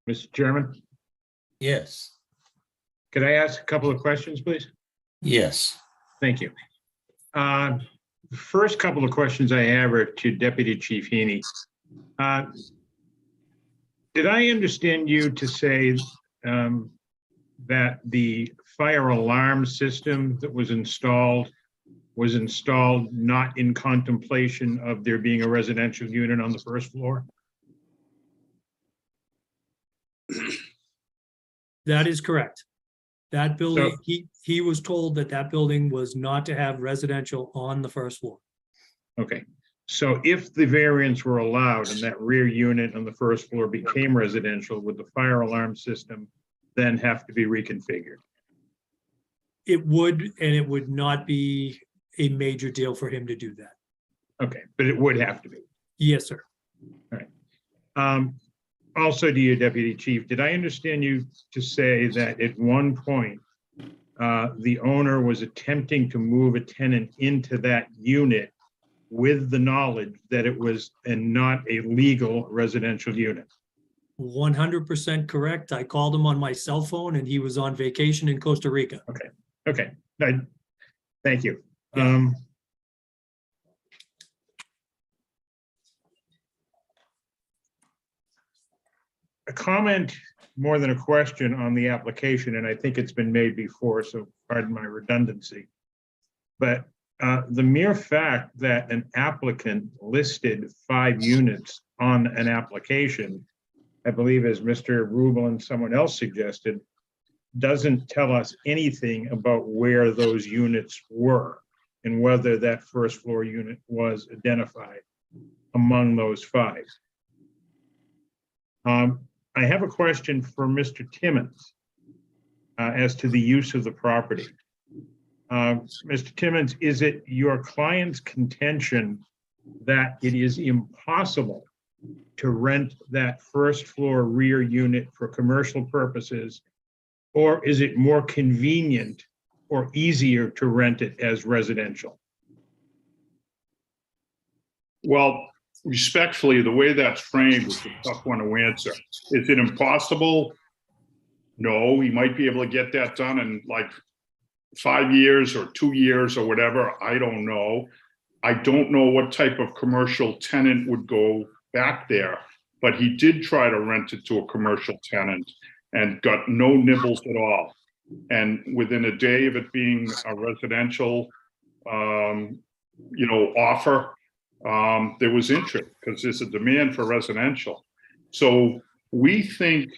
Mr. Chairman, Yes. could I ask a couple of questions, please? Yes. Thank you. First couple of questions I have are to Deputy Chief Heaney. Did I understand you to say that the fire alarm system that was installed not in contemplation of there being a residential unit on the first floor? That is correct. That building, he was told that building was not to have residential on the first floor. Okay, so if the variance were allowed and that rear unit on the first floor became residential, would the fire alarm system then have to be reconfigured? It would, and it would not be a major deal for him to do that. Okay, but it would have to be. Yes, sir. All right. Also to you, Deputy Chief, did I understand you to say that at one point, the owner was attempting to move a tenant into that unit with the knowledge that it was not a legal residential unit? 100% correct. I called him on my cell phone and he was on vacation in Costa Rica. Okay, thank you. Yeah. A comment more than a question on the application, and I think it's been made before, so pardon my redundancy. But the mere fact that an applicant listed 5 units on an application, I believe as Mr. Rubel and someone else suggested, doesn't tell us anything about where those units were and whether that first floor unit was identified among those 5. I have a question for Mr. Timmons as to the use of the property. Mr. Timmons, is it your client's contention that it is impossible to rent that first floor rear unit for commercial purposes, or is it more convenient or easier to rent it as residential? well, respectfully, the way that's framed is a tough one to answer. Is it impossible? No, he might be able to get that done in like 5 years or 2 years or whatever. I don't know. I don't know what type of commercial tenant would go back there, but he did try to rent it to a commercial tenant and got no nibbles at all. And within a day of it being a residential, offer, there was interest because there's a demand for residential. So we think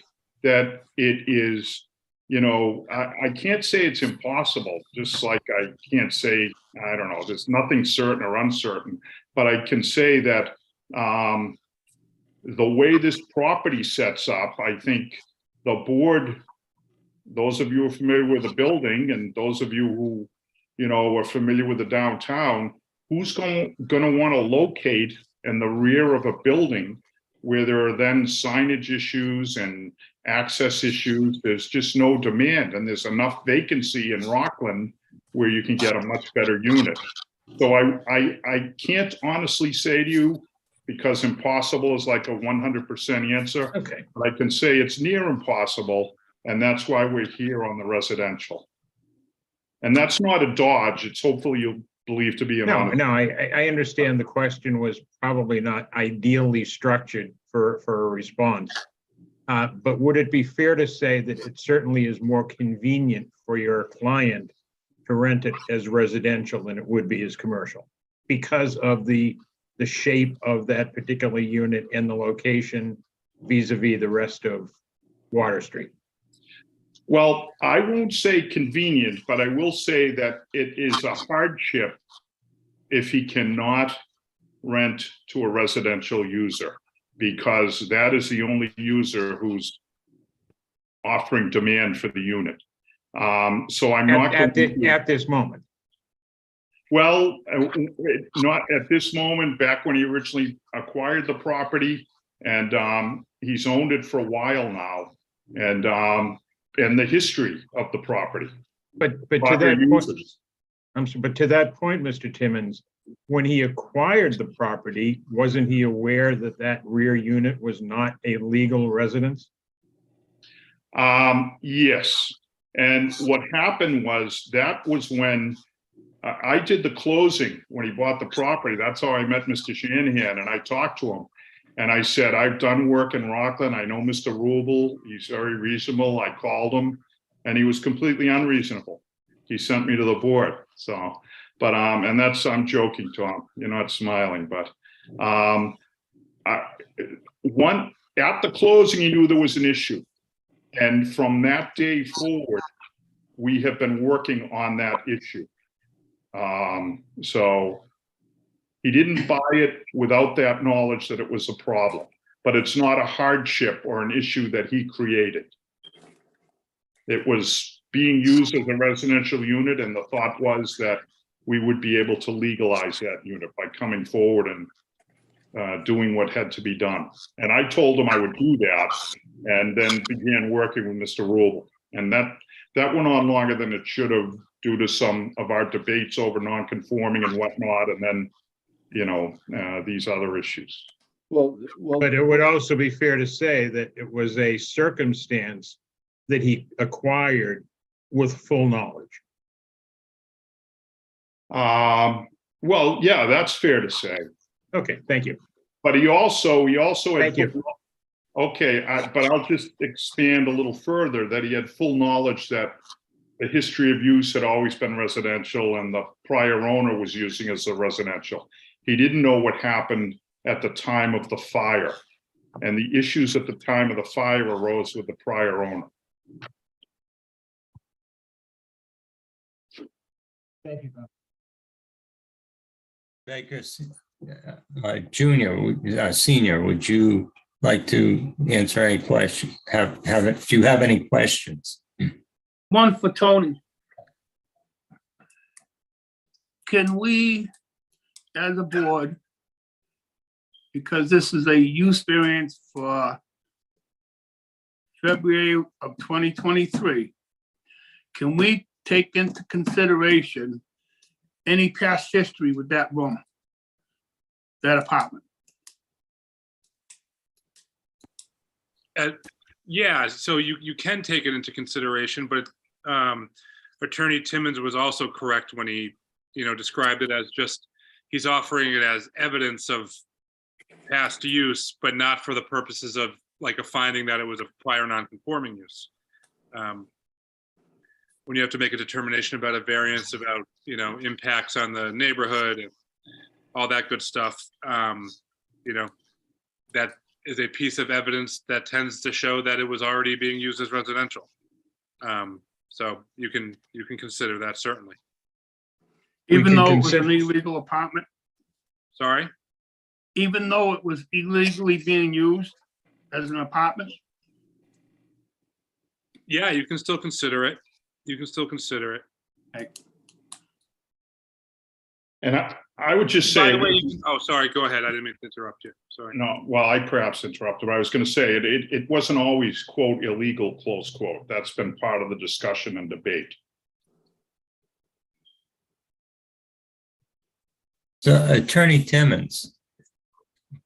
that it is, I can't say it's impossible, just like I can't say, I don't know, there's nothing certain or uncertain, but I can say that the way this property sets up, I think the board, those of you who are familiar with the building and those of you who, are familiar with the downtown, who's going to want to locate in the rear of a building where there are then signage issues and access issues? There's just no demand, and there's enough vacancy in Rockland where you can get a much better unit. So I can't honestly say to you, because impossible is like a 100% answer. Okay. But I can say it's near impossible, and that's why we're here on the residential. And that's not a dodge. It's hopefully you'll believe to be an honest. No, I understand the question was probably not ideally structured for a response. But would it be fair to say that it certainly is more convenient for your client to rent it as residential than it would be as commercial? Because of the shape of that particular unit and the location vis-a-vis the rest of Water Street? Well, I won't say convenient, but I will say that it is a hardship if he cannot rent to a residential user, because that is the only user who's offering demand for the unit. So I'm not At this moment. Well, not at this moment, back when he originally acquired the property, and he's owned it for a while now, and the history of the property. But to that point, but to that point, Mr. Timmons, when he acquired the property, wasn't he aware that that rear unit was not a legal residence? Yes. And what happened was, that was when I did the closing when he bought the property. That's how I met Mr. Shanahan, and I talked to him. And I said, I've done work in Rockland. I know Mr. Rubel. He's very reasonable. I called him, and he was completely unreasonable. He sent me to the board. So, but, and that's, I'm joking, Tom. You're not smiling, but at the closing, he knew there was an issue. And from that day forward, we have been working on that issue. So he didn't buy it without that knowledge that it was a problem, but it's not a hardship or an issue that he created. It was being used as a residential unit, and the thought was that we would be able to legalize that unit by coming forward and doing what had to be done. And I told him I would do that, and then began working with Mr. Rubel. And that went on longer than it should have, due to some of our debates over non-conforming and whatnot, and then, these other issues. Well, But it would also be fair to say that it was a circumstance that he acquired with full knowledge. Well, yeah, that's fair to say. Okay, thank you. But he also had. Thank you. Okay, but I'll just expand a little further, that he had full knowledge that the history of use had always been residential, and the prior owner was using it as a residential. He didn't know what happened at the time of the fire, and the issues at the time of the fire arose with the prior owner. Thank you. Baker, senior, would you like to answer any questions? Do you have any questions? One for Tony. Can we, as a board, because this is a use variance for February of 2023, can we take into consideration any past history with that room, that apartment? Yeah, so you can take it into consideration, but Attorney Timmons was also correct when he, described it as just, he's offering it as evidence of past use, but not for the purposes of like a finding that it was a prior non-conforming use. When you have to make a determination about a variance, about, impacts on the neighborhood and all that good stuff, that is a piece of evidence that tends to show that it was already being used as residential. So you can consider that certainly. We Even can though it was an consider- illegal apartment, Sorry? even though it was illegally being used as an apartment? Yeah, you can still consider it. You can still consider it. And I would just By say, the way, oh, sorry, go ahead. I didn't mean to interrupt you. Sorry. no, well, I perhaps interrupted, but I was going to say, it wasn't always quote illegal, close quote. That's been part of the discussion and debate. So Attorney Timmons,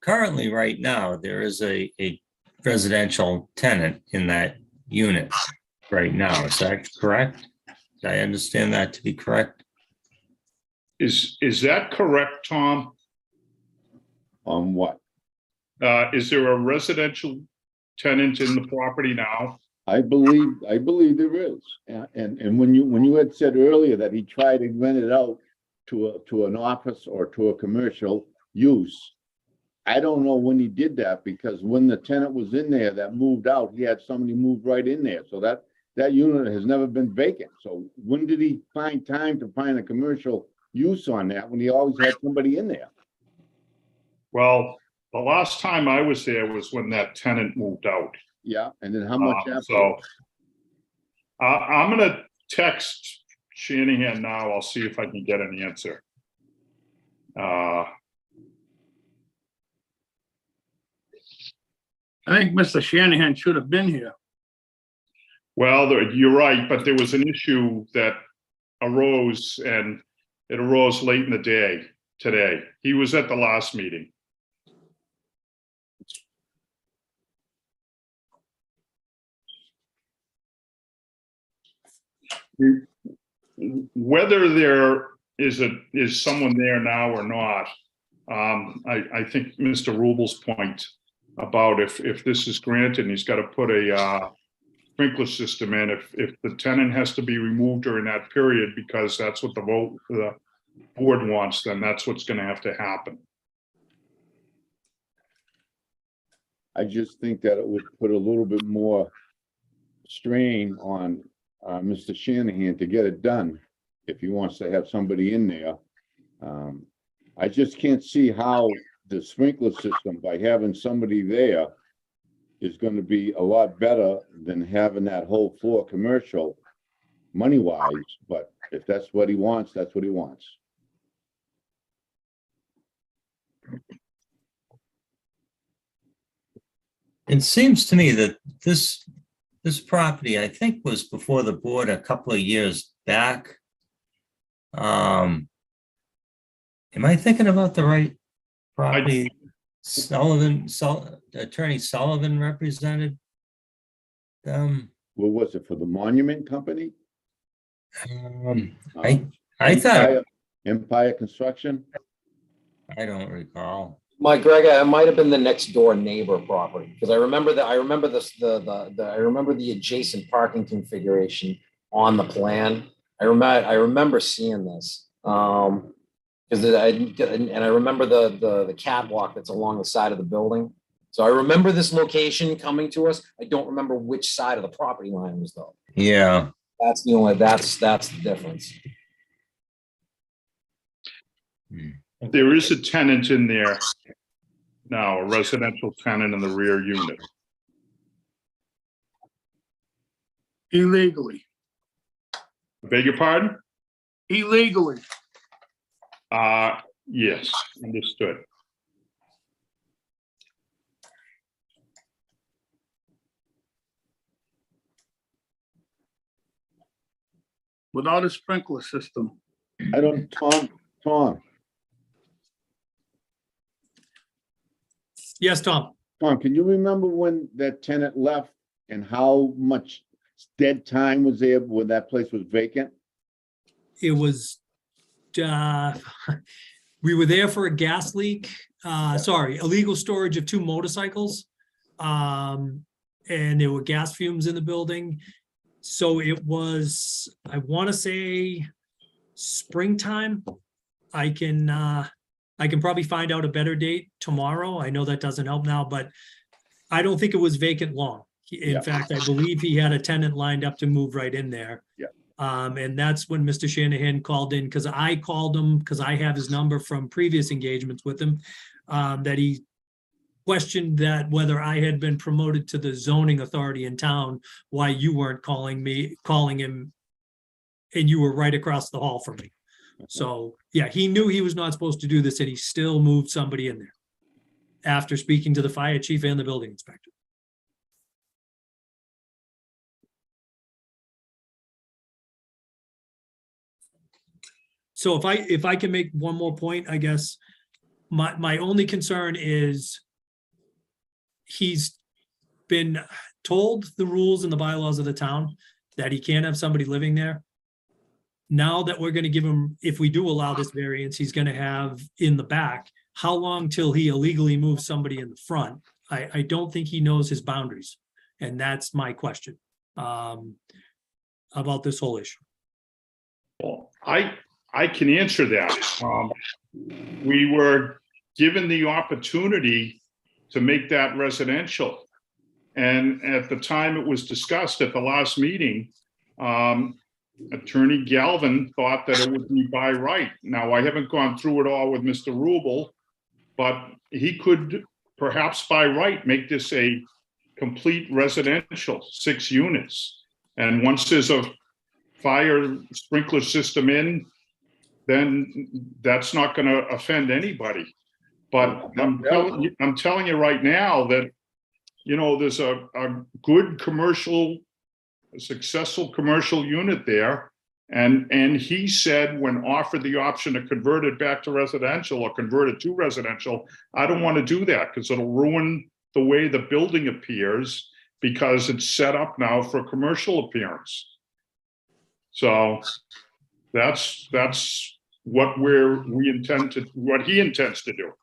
currently right now, there is a residential tenant in that unit right now. Is that correct? Did I understand that to be correct? Is that correct, Tom? On what? Is there a residential tenant in the property now? I believe there is. And when you had said earlier that he tried to rent it out to an office or to a commercial use, I don't know when he did that, because when the tenant was in there that moved out, he had somebody move right in there. So that unit has never been vacant. So when did he find time to find a commercial use on that when he always had somebody in there? Well, the last time I was there was when that tenant moved out. Yeah, and then how much after? So I'm gonna text Shanahan now. I'll see if I can get an answer. I think Mr. Shanahan should have been here. Well, you're right, but there was an issue that arose, and it arose late in the day today. He was at the last meeting. Whether there is someone there now or not, I think Mr. Rubel's point about if this is granted and he's got to put a sprinkler system in, if the tenant has to be removed during that period because that's what the board wants, then that's what's going to have to happen. I just think that it would put a little bit more strain on Mr. Shanahan to get it done if he wants to have somebody in there. I just can't see how the sprinkler system, by having somebody there, is going to be a lot better than having that whole floor commercial money-wise. But if that's what he wants, that's what he wants. It seems to me that this property, I think, was before the board a couple of years back. Am I thinking about the right property? Attorney Sullivan represented them. What was it, for the monument company? I thought, Empire Construction? I don't recall. Mike, Greg, it might have been the next door neighbor property, because I remember the adjacent parking configuration on the plan. I remember seeing this. Because I remember the catwalk that's along the side of the building. So I remember this location coming to us. I don't remember which side of the property line it was though. Yeah. That's the difference. There is a tenant in there now, a residential tenant in the rear unit. Illegally. Beg your pardon? Illegally. Yes, understood. Without a sprinkler system. I don't, Tom, Yes, Tom. can you remember when that tenant left and how much dead time was there when that place was vacant? It was, we were there for a gas leak, illegal storage of 2 motorcycles. And there were gas fumes in the building. So it was, I want to say springtime. I can probably find out a better date tomorrow. I know that doesn't help now, but I don't think it was vacant long. In Yeah. fact, I believe he had a tenant lined up to move right in there. Yeah. And that's when Mr. Shanahan called in, because I called him, because I have his number from previous engagements with him, that he questioned that whether I had been promoted to the zoning authority in town, why you weren't calling him, and you were right across the hall from me. So, yeah, he knew he was not supposed to do this, and he still moved somebody in there after speaking to the fire chief and the building inspector. So if I can make one more point, I guess, my only concern is he's been told the rules and the bylaws of the town that he can't have somebody living there. Now that we're gonna give him, if we do allow this variance, he's gonna have in the back, how long till he illegally moves somebody in the front? I don't think he knows his boundaries, and that's my question about this whole issue. Well, I can answer that. We were given the opportunity to make that residential. And at the time it was discussed at the last meeting, Attorney Galvin thought that it would be by right. Now, I haven't gone through it all with Mr. Rubel, but he could perhaps by right make this a complete residential, 6 units. And once there's a fire sprinkler system in, then that's not going to offend anybody. But I'm telling you right now that, you know, there's a good commercial, a successful commercial unit there. And he said, when offered the option to convert it back to residential or convert it to residential, I don't want to do that because it'll ruin the way the building appears because it's set up now for commercial appearance. So that's what he intends to do.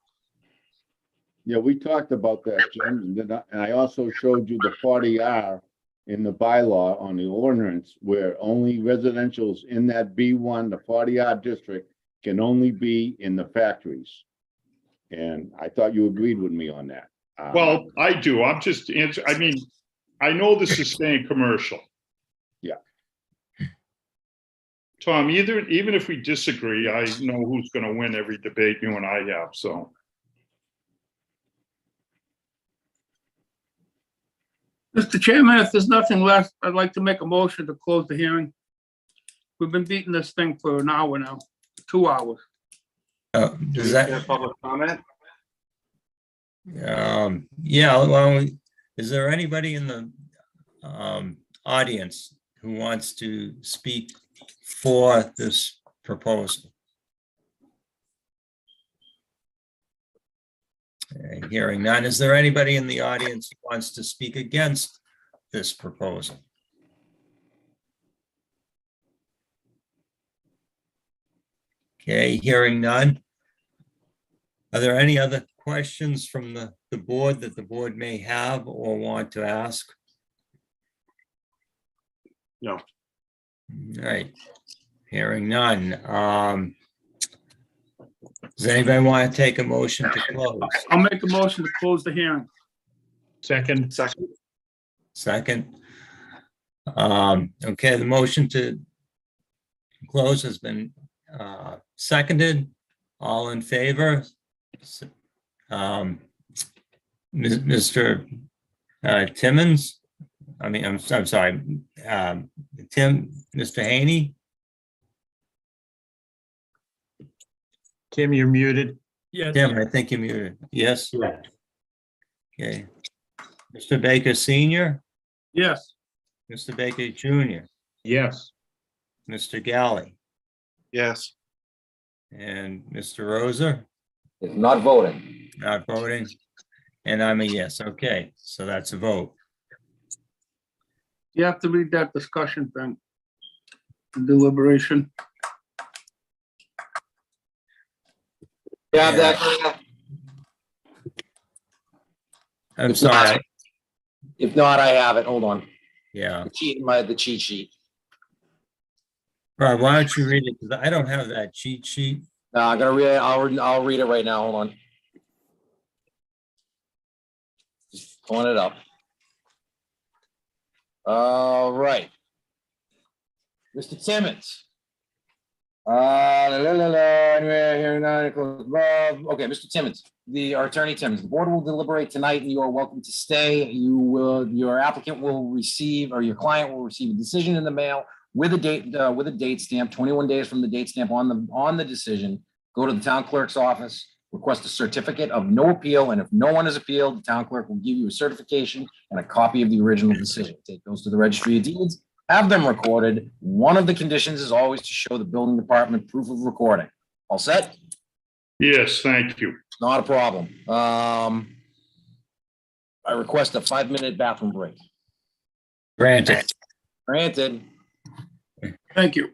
Yeah, we talked about that, Jim, and I also showed you the 40R in the bylaw on the ordinance where only residentials in that B1, the 40R district, can only be in the factories. And I thought you agreed with me on that. Well, I do. I'm just answering. I mean, I know this is staying commercial. Yeah. Tom, even if we disagree, I know who's going to win every debate you and I have, so. Mr. Chairman, if there's nothing left, I'd like to make a motion to close the hearing. We've been beating this thing for an hour now, 2 hours. Does that, Public comment? yeah, well, is there anybody in the audience who wants to speak for this proposal? Hearing none. Is there anybody in the audience who wants to speak against this proposal? Okay, hearing none. Are there any other questions from the board that the board may have or want to ask? No. All right, hearing none. Does anybody want to take a motion to close? I'll make a motion to close the hearing. Second, Second. Okay, the motion to close has been seconded. All in favor? Mr. Timmons? I mean, I'm sorry. Mr. Haney? Tim, you're muted. Yeah, Tim, I think you're muted. Yes? Correct. Okay. Mr. Baker Senior, Yes, Mr. Baker Junior, Yes. Mr. Galley, Yes. and Mr. Rosa, Not voting. not voting. And I'm a yes. Okay, so that's a vote. you have to read that discussion thing. Deliberation. Yeah, Yeah. that, I'm It's not- sorry. if not, I have it. Hold on. Yeah. The cheat sheet. Rob, why don't you read it? Because I don't have that cheat sheet. No, I'm gonna read it. I'll read it right now. Hold on. Pulling it up. All right. Mr. Timmons. Anyway, hearing none, close above. Okay, Mr. Timmons, our attorney Timmons, the board will deliberate tonight and you are welcome to stay. Your applicant will receive, or your client will receive a decision in the mail with a date stamp, 21 days from the date stamp on the decision. Go to the town clerk's office, request a certificate of no appeal, and if no one has appealed, the town clerk will give you a certification and a copy of the original decision. Take those to the registry of deeds. Have them recorded. One of the conditions is always to show the building department proof of recording. All set? Yes, thank you. Not a problem. I request a 5-minute bathroom break. Granted. Granted. Thank you.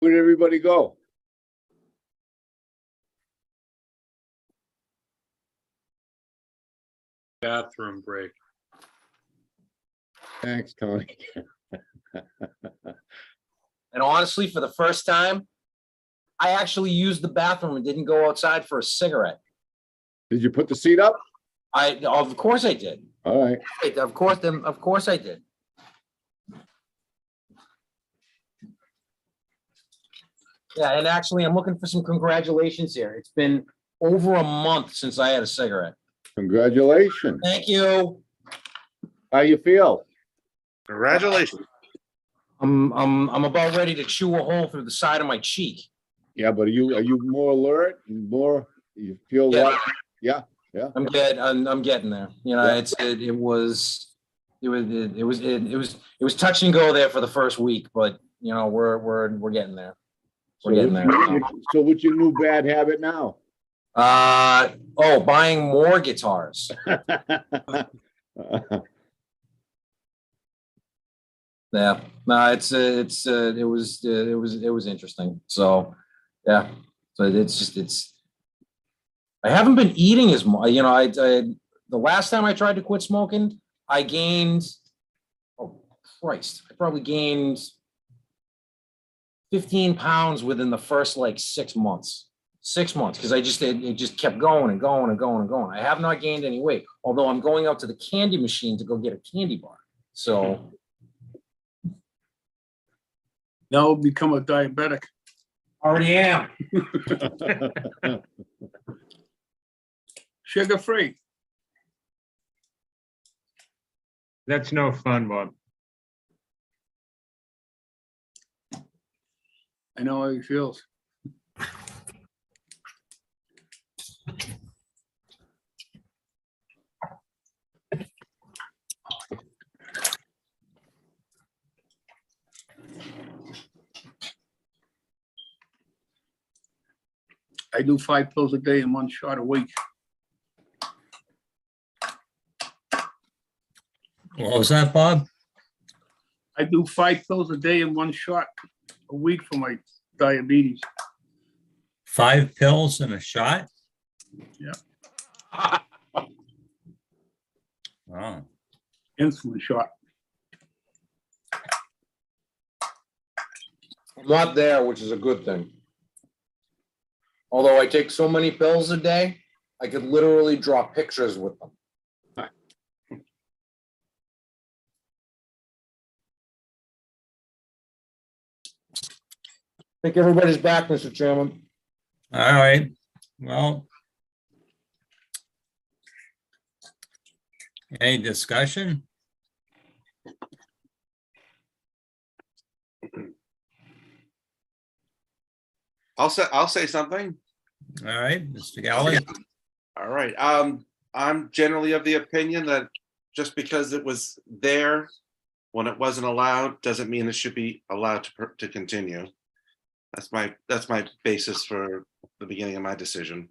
Where did everybody go? Bathroom break. Thanks, Tony. And honestly, for the first time, I actually used the bathroom and didn't go outside for a cigarette. Did you put the seat up? Of course I did. All right. Of course I did. Yeah, and actually, I'm looking for some congratulations here. It's been over a month since I had a cigarette. Congratulations. Thank you. How you feel? Congratulations. I'm about ready to chew a hole through the side of my cheek. Yeah, but are you more alert and more, you feel Yeah. what? Yeah, yeah. I'm getting there. You know, Yeah. it was touch and go there for the first week, but you know, we're getting there. We're getting there. So what's your new bad habit now? Buying more guitars. Yeah, no, it was interesting. So, yeah, so I haven't been eating as much. You know, the last time I tried to quit smoking, I gained, oh Christ, I probably gained 15 pounds within the first like 6 months. 6 months, because it just kept going and going and going and going. I have not gained any weight, although I'm going out to the candy machine to go get a candy bar. So. Now I'll become a diabetic. Already am. Sugar free. That's no fun, Bob. I know how he feels. I do 5 pills a day and 1 shot a week. What was that, Bob? I do 5 pills a day and 1 shot a week for my diabetes. 5 pills and a shot? Wow. Insulin shot. I'm not there, which is a good thing. Although I take so many pills a day, I could literally draw pictures with them. I think everybody's back, Mr. Chairman. All right, well. Any discussion? I'll say something. All right, Mr. Galley. All right. I'm generally of the opinion that just because it was there when it wasn't allowed, doesn't mean it should be allowed to continue. That's my basis for the beginning of my decision.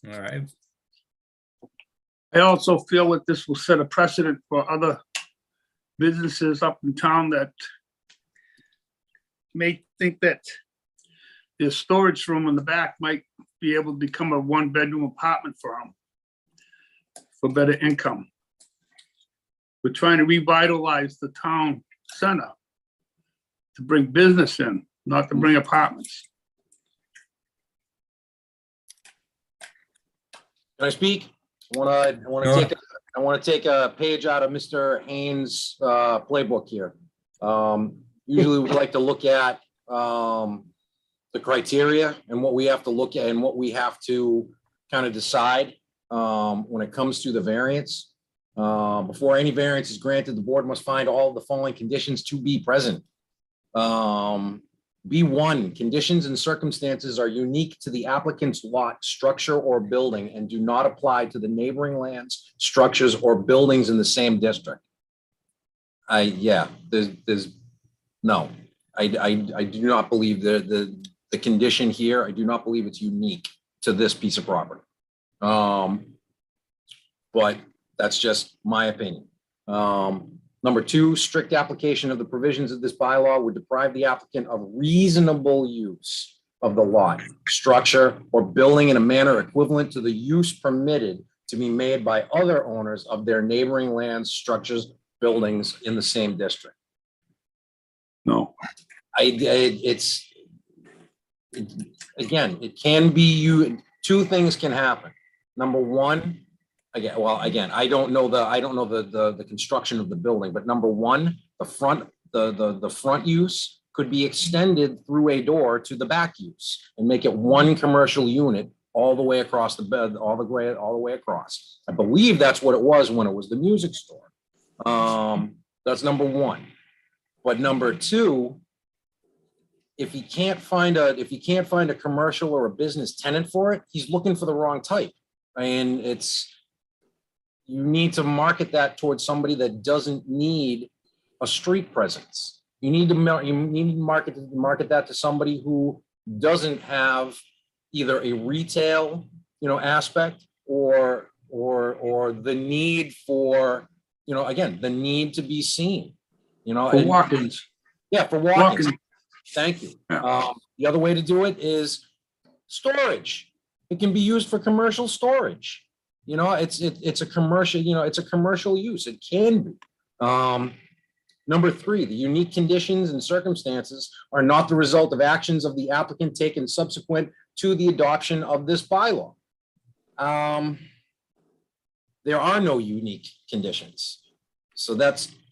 All right, I also feel that this will set a precedent for other businesses up in town that may think that their storage room in the back might be able to become a 1-bedroom apartment for them for better income. We're trying to revitalize the town center to bring business in, not to bring apartments. Can I speak? I want to take a page out of Mr. Haynes' playbook here. Usually we like to look at the criteria and what we have to look at and what we have to kind of decide when it comes to the variance. Before any variance is granted, the board must find all of the following conditions to be present. B1, conditions and circumstances are unique to the applicant's lot, structure, or building and do not apply to the neighboring lands, structures, or buildings in the same district. There's no, I do not believe the condition here, I do not believe it's unique to this piece of property. But that's just my opinion. Number 2, strict application of the provisions of this bylaw would deprive the applicant of reasonable use of the lot, structure, or building in a manner equivalent to the use permitted to be made by other owners of their neighboring lands, structures, buildings in the same district. No. Again, it can be you. 2 things can happen. Number 1, again, I don't know the construction of the building, but number 1, the front use could be extended through a door to the back use and make it 1 commercial unit all the way across the bed, all the way across. I believe that's what it was when it was the music store. That's number 1. But number 2, if he can't find a commercial or a business tenant for it, he's looking for the wrong type. And you need to market that towards somebody that doesn't need a street presence. You need to market that to somebody who doesn't have either a retail, aspect or the need for, again, the need to be seen, For walk-ins. Yeah, for walk-ins. Walk-in. Thank you. Yeah. The other way to do it is storage. It can be used for commercial storage. It's a commercial, it's a commercial use. It can be. Number 3, the unique conditions and circumstances are not the result of actions of the applicant taken subsequent to the adoption of this bylaw. There are no unique conditions. So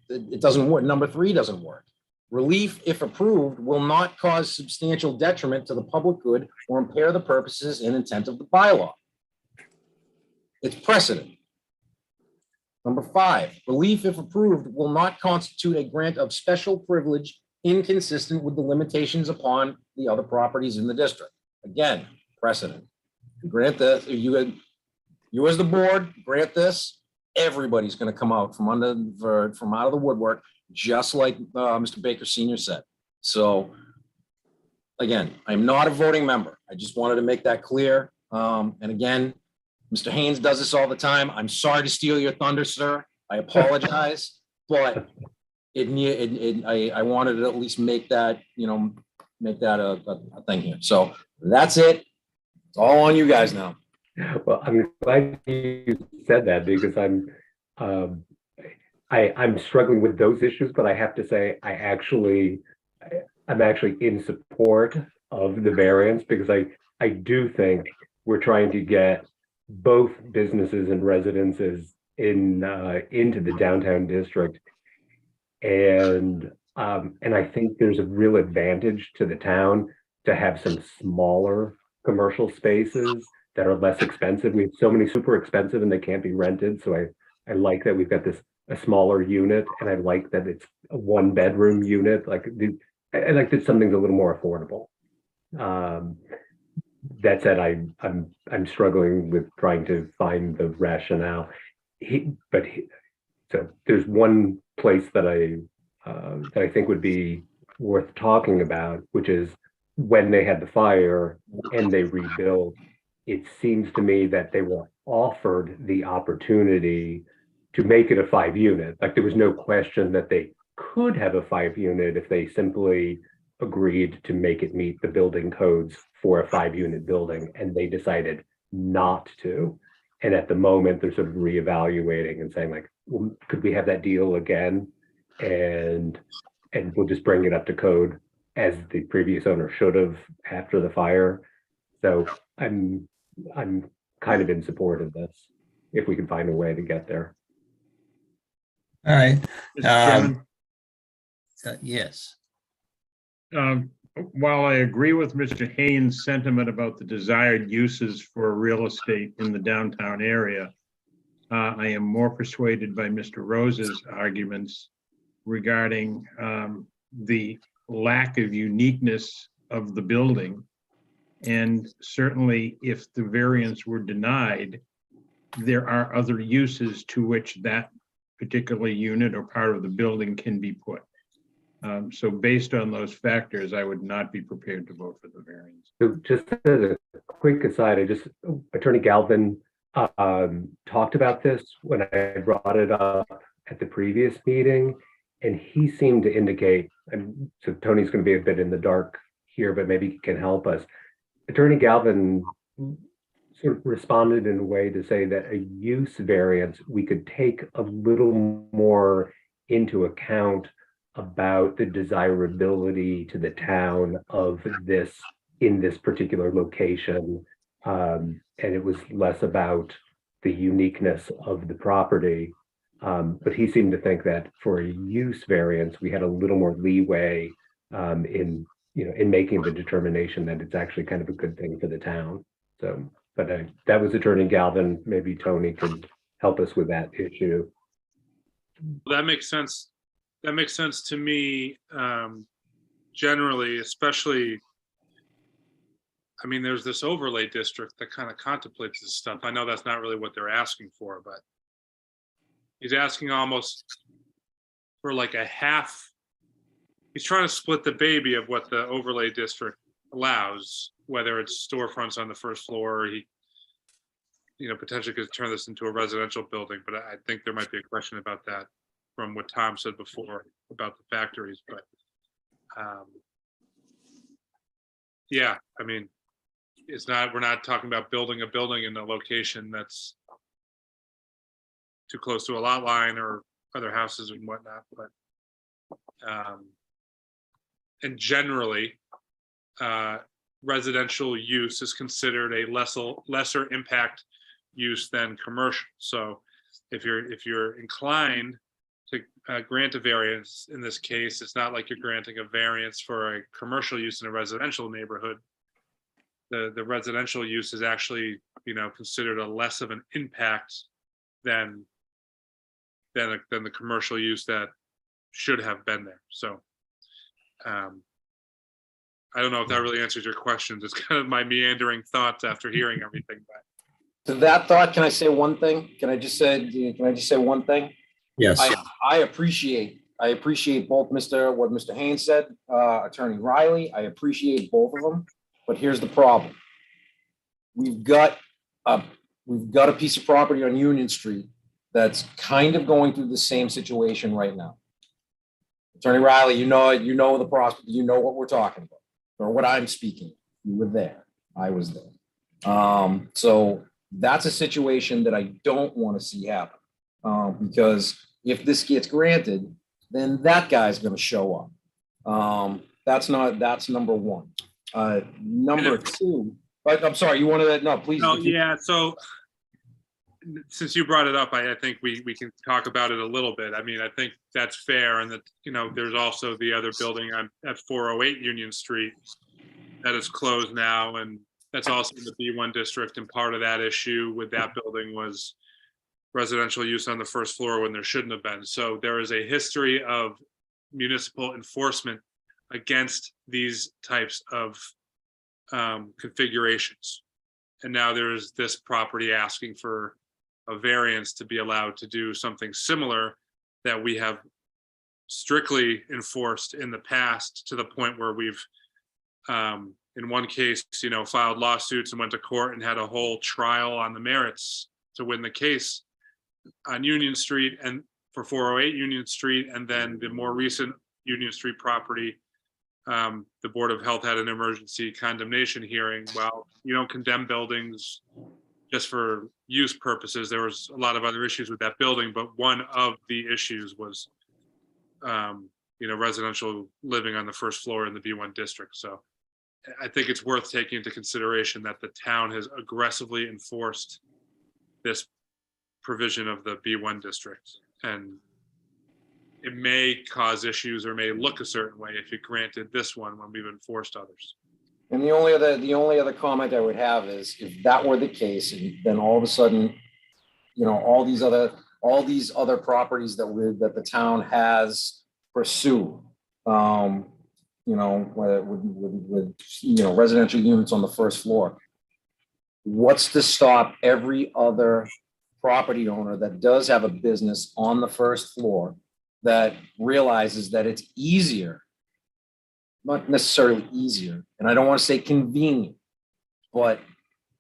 it doesn't work. Number 3 doesn't work. Relief, if approved, will not cause substantial detriment to the public good or impair the purposes and intent of the bylaw. It's precedent. Number 5, relief, if approved, will not constitute a grant of special privilege inconsistent with the limitations upon the other properties in the district. Again, precedent. Grant this, you as the board grant this, everybody's going to come out from out of the woodwork, just like Mr. Baker Sr. said. So again, I'm not a voting member. I just wanted to make that clear. And again, Mr. Haynes does this all the time. I'm sorry to steal your thunder, sir. I apologize, but I wanted to at least make that, make that a thing here. So that's it. It's all on you guys now. Well, I'm glad you said that because I'm struggling with those issues, but I have to say I'm actually in support of the variance because I do think we're trying to get both businesses and residences into the downtown district. And I think there's a real advantage to the town to have some smaller commercial spaces that are less expensive. We have so many super expensive and they can't be rented. So I like that we've got a smaller unit, and I like that it's a 1-bedroom unit. I like that something's a little more affordable. That said, I'm struggling with trying to find the rationale. So there's one place that I think would be worth talking about, which is when they had the fire and they rebuilt. It seems to me that they were offered the opportunity to make it a 5-unit. Like there was no question that they could have a 5-unit if they simply agreed to make it meet the building codes for a 5-unit building, and they decided not to. And at the moment, they're sort of reevaluating and saying, like, well, could we have that deal again? And we'll just bring it up to code as the previous owner should have after the fire. So I'm kind of in support of this if we can find a way to get there. All right. Mr. Chairman, Yes. while I agree with Mr. Haynes' sentiment about the desired uses for real estate in the downtown area, I am more persuaded by Mr. Rose's arguments regarding the lack of uniqueness of the building. And certainly if the variance were denied, there are other uses to which that particular unit or part of the building can be put. So based on those factors, I would not be prepared to vote for the variance. So just as a quick aside, Attorney Galvin talked about this when I brought it up at the previous meeting, and he seemed to indicate, and so Tony's going to be a bit in the dark here, but maybe he can help us. Attorney Galvin sort of responded in a way to say that a use variance, we could take a little more into account about the desirability to the town of this in this particular location. And it was less about the uniqueness of the property. But he seemed to think that for a use variance, we had a little more leeway in making the determination that it's actually kind of a good thing for the town. So, but that was Attorney Galvin. Maybe Tony could help us with that issue. That makes sense. That makes sense to me, generally, especially, I mean, there's this overlay district that kind of contemplates this stuff. I know that's not really what they're asking for, but he's asking almost for like a half. He's trying to split the baby of what the overlay district allows, whether it's storefronts on the first floor, or he, potentially could turn this into a residential building, but I think there might be a question about that from what Tom said before about the factories, but yeah, I mean, we're not talking about building a building in a location that's too close to a lot line or other houses and whatnot, but and generally residential use is considered a lesser impact use than commercial. So if you're inclined to grant a variance in this case, it's not like you're granting a variance for a commercial use in a residential neighborhood. The residential use is actually, considered a less of an impact than the commercial use that should have been there. So I don't know if that really answers your questions. It's kind of my meandering thoughts after hearing everything. But To that thought, can I say one thing? Can I just say one thing? Yes. I appreciate I appreciate both what Mr. Haynes said, Attorney Riley. I appreciate both of them, but here's the problem. We've got a piece of property on Union Street that's kind of going through the same situation right now. Attorney Riley, you know the prospect, you know what we're talking about, or what I'm speaking. You were there. I was there. So that's a situation that I don't want to see happen. Because if this gets granted, then that guy's going to show up. That's number one. Number two, but I'm sorry, you wanted to, no, please. No, yeah, so since you brought it up, I think we can talk about it a little bit. I mean, I think that's fair, and that, there's also the other building at 408 Union Street that is closed now, and that's also in the B1 district, and part of that issue with that building was residential use on the first floor when there shouldn't have been. So there is a history of municipal enforcement against these types of configurations. And now there's this property asking for a variance to be allowed to do something similar that we have strictly enforced in the past, to the point where we've, in one case, filed lawsuits and went to court and had a whole trial on the merits to win the case on Union Street and for 408 Union Street. And then the more recent Union Street property, the Board of Health had an emergency condemnation hearing. Well, you don't condemn buildings just for use purposes. There was a lot of other issues with that building, but one of the issues was, residential living on the first floor in the B1 district. So I think it's worth taking into consideration that the town has aggressively enforced this provision of the B1 district, and it may cause issues or may look a certain way if it granted this one when we've enforced others. And the only other comment I would have is, if that were the case, and then all of a sudden, all these other properties that the town has pursued, with residential units on the first floor, what's to stop every other property owner that does have a business on the first floor that realizes that it's easier, not necessarily easier, and I don't want to say convenient, but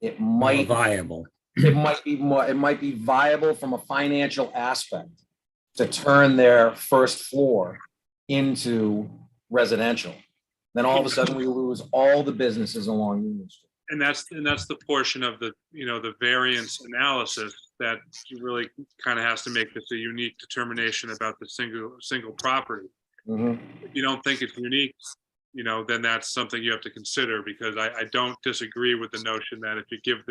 it might Viable. it might be viable from a financial aspect to turn their first floor into residential. Then all of a sudden we lose all the businesses along Union Street. And that's the portion of the, the variance analysis that you really kind of has to make this a unique determination about the single property. Mm-hmm. If you don't think it's unique, then that's something you have to consider, because I don't disagree with the notion that if you give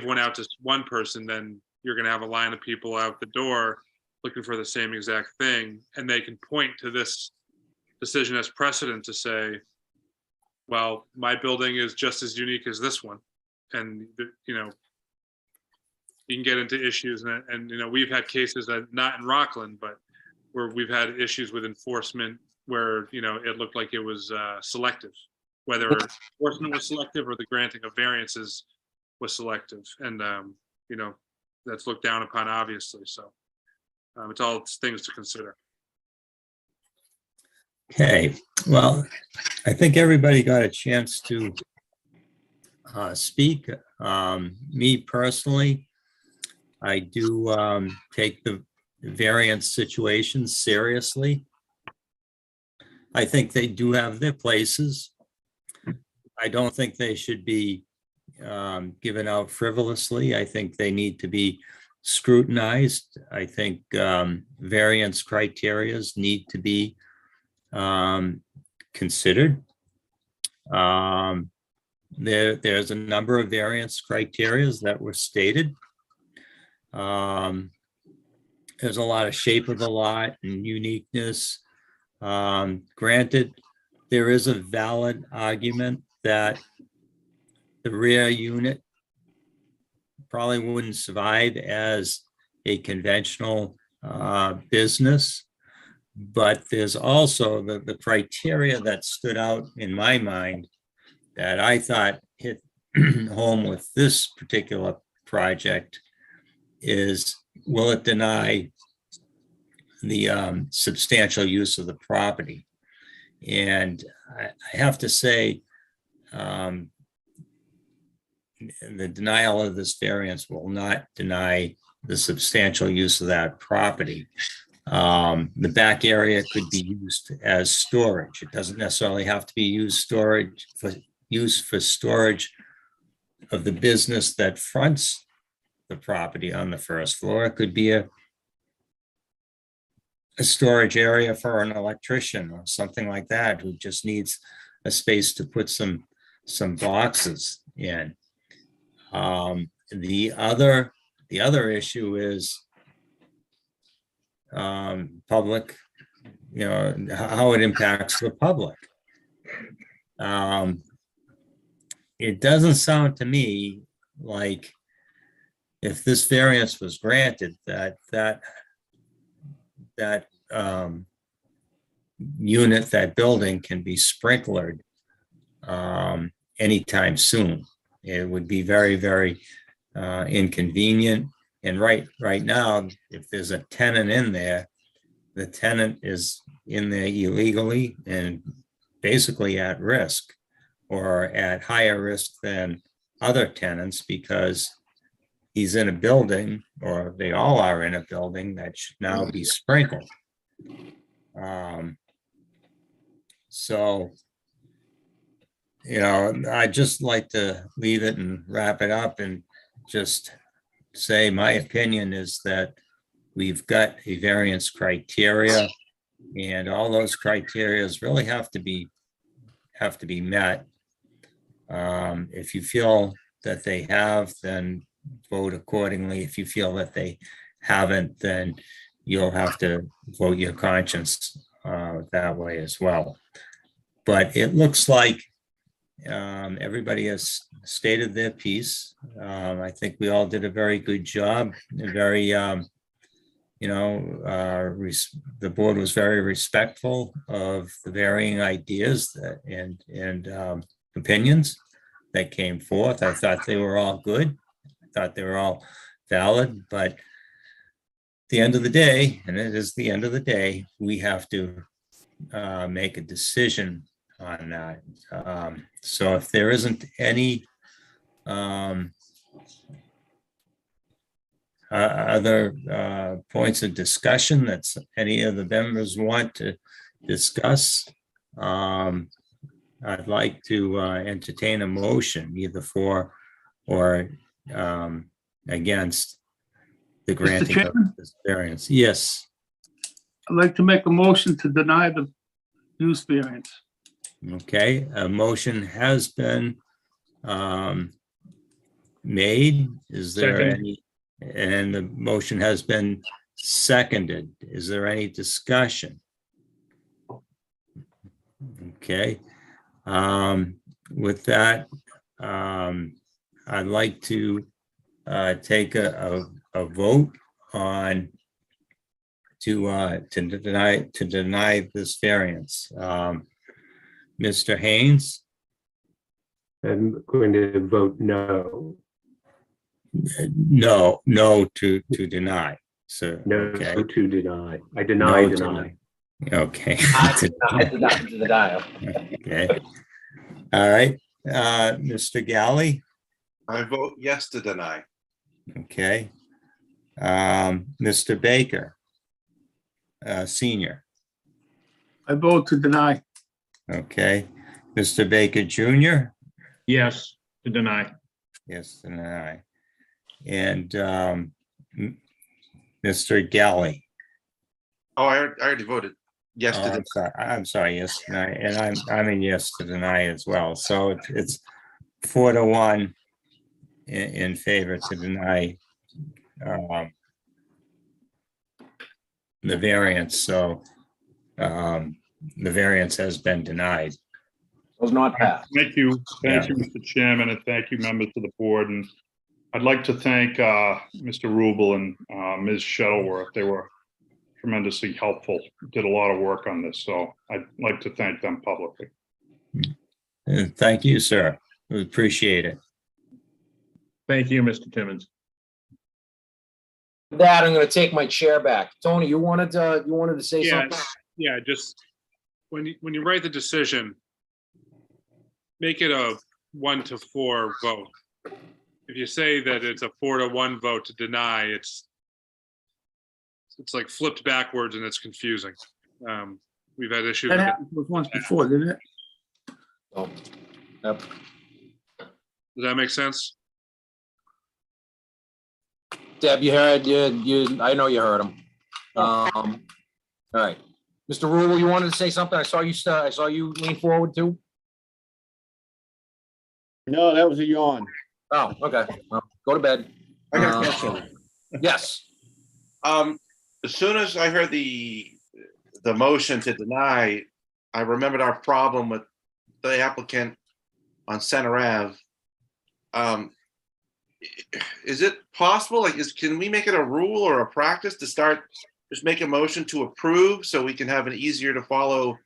one out to one person, then you're going to have a line of people out the door looking for the same exact thing, and they can point to this decision as precedent to say, well, my building is just as unique as this one. And, you can get into issues, and we've had cases that, not in Rockland, but where we've had issues with enforcement where, it looked like it was selective, whether enforcement was selective or the granting of variances was selective. And, that's looked down upon, obviously. So it's all things to consider. Okay, well, I think everybody got a chance to speak. Me personally, I do take the variance situations seriously. I think they do have their places. I don't think they should be given out frivolously. I think they need to be scrutinized. I think variance criterias need to be considered. There's a number of variance criterias that were stated. There's a lot of shape of the lot and uniqueness. Granted, there is a valid argument that the rear unit probably wouldn't survive as a conventional business. But there's also the criteria that stood out in my mind that I thought hit home with this particular project is, will it deny substantial use of the property. And I have to say, the denial of this variance will not deny the substantial use of that property. The back area could be used as storage. It doesn't necessarily have to be used for storage of the business that fronts the property on the first floor. It could be a storage area for an electrician or something like that who just needs a space to put some boxes in. The other issue is public, how it impacts the public. It doesn't sound to me like if this variance was granted, that unit, that building can be sprinklered anytime soon. It would be very, very inconvenient. And right now, if there's a tenant in there, the tenant is in there illegally and basically at risk, or at higher risk than other tenants, because he's in a building, or they all are in a building that should now be sprinkled. So, I'd just like to leave it and wrap it up and just say my opinion is that we've got a variance criteria, and all those criterias really have to be met. If you feel that they have, then vote accordingly. If you feel that they haven't, then you'll have to vote your conscience that way as well. But it looks like everybody has stated their piece. I think we all did a very good job. The board was very respectful of the varying ideas and opinions that came forth. I thought they were all good. I thought they were all valid, but at the end of the day, and it is the end of the day, we have to make a decision on that. So if there isn't any other points of discussion that any of the members want to discuss, I'd like to entertain a motion either for or against the granting of Chairman? this variance. Yes. I'd like to make a motion to deny the use variance. Okay, a motion has been made. Is there Second. any? And the motion has been seconded. Is there any discussion? Okay. With that, I'd like to take a vote on to deny this variance. Mr. Haynes? I'm going to vote no. No to deny. So, No okay. to deny. I deny. Okay. To the dial. Okay. All right. Mr. Galley? I vote yes to deny. Okay. Mr. Baker? Senior? I vote to deny. Okay. Mr. Baker Jr.? Yes, to deny. Yes, deny. And Mr. Galley? Oh, I already voted yes to Oh, deny. I'm sorry, yes, deny, and I'm a yes to deny as well. So it's 4-1 in favor to deny the variance. So the variance has been denied. Was not passed. Thank you, Mr. Chairman, and thank you, members of the board. And I'd like to thank Mr. Rubel and Ms. Shuttleworth. They were tremendously helpful, did a lot of work on this, so I'd like to thank them publicly. And thank you, sir. We appreciate it. Thank you, Mr. Timmons. That, I'm gonna take my chair back. Tony, you wanted to say Yeah, something? yeah, just when you write the decision, make it a 1-4 vote. If you say that it's a 4-1 vote to deny, it's like flipped backwards and it's confusing. We've had issues. That with it. happened to us once before, didn't it? Oh, yep. Does that make sense? Deb, you heard, I know you heard him. All right. Mr. Rule, you wanted to say something? I saw you lean forward too. No, that was a yawn. Oh, okay. Well, go to bed. I got a question. Yes. As soon as I heard the motion to deny, I remembered our problem with the applicant on Center Ave. Is it possible, like, can we make it a rule or a practice to start, just make a motion to approve so we can have an easier to follow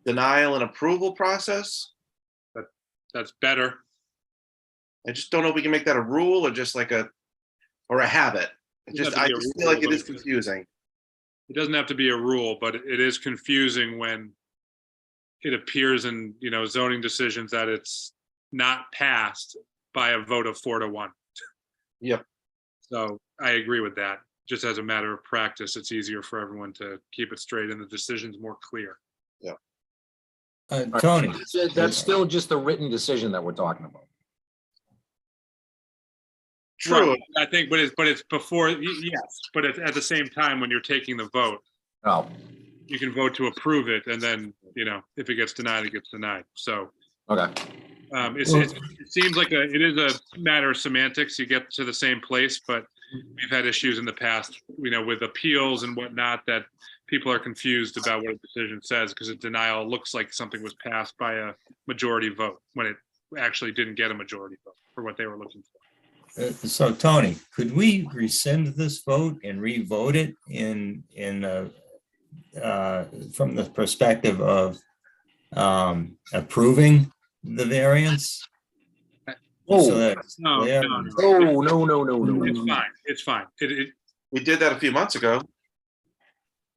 denial and approval process? That's better. I just don't know if we can make that a rule or just like a habit. I just feel like it is confusing. It doesn't have to be a rule, but it is confusing when it appears in, zoning decisions that it's not passed by a vote of 4-1. Yep. So I agree with that. Just as a matter of practice, it's easier for everyone to keep it straight and the decision's more clear. Tony, That's still just the written decision that we're talking about. True. Right, I think, but it's before, yes, but it's at the same time when you're taking the vote, Oh, you can vote to approve it, and then, if it gets denied, it gets denied. So okay. it seems like it is a matter of semantics. You get to the same place, but we've had issues in the past, with appeals and whatnot, that people are confused about what a decision says because a denial looks like something was passed by a majority vote when it actually didn't get a majority vote for what they were looking for. so Tony, could we rescind this vote and re-vote it from the perspective of approving the variance? Oh, So that- No, yeah. no, no. no. It's fine. It's fine. We did that a few months ago.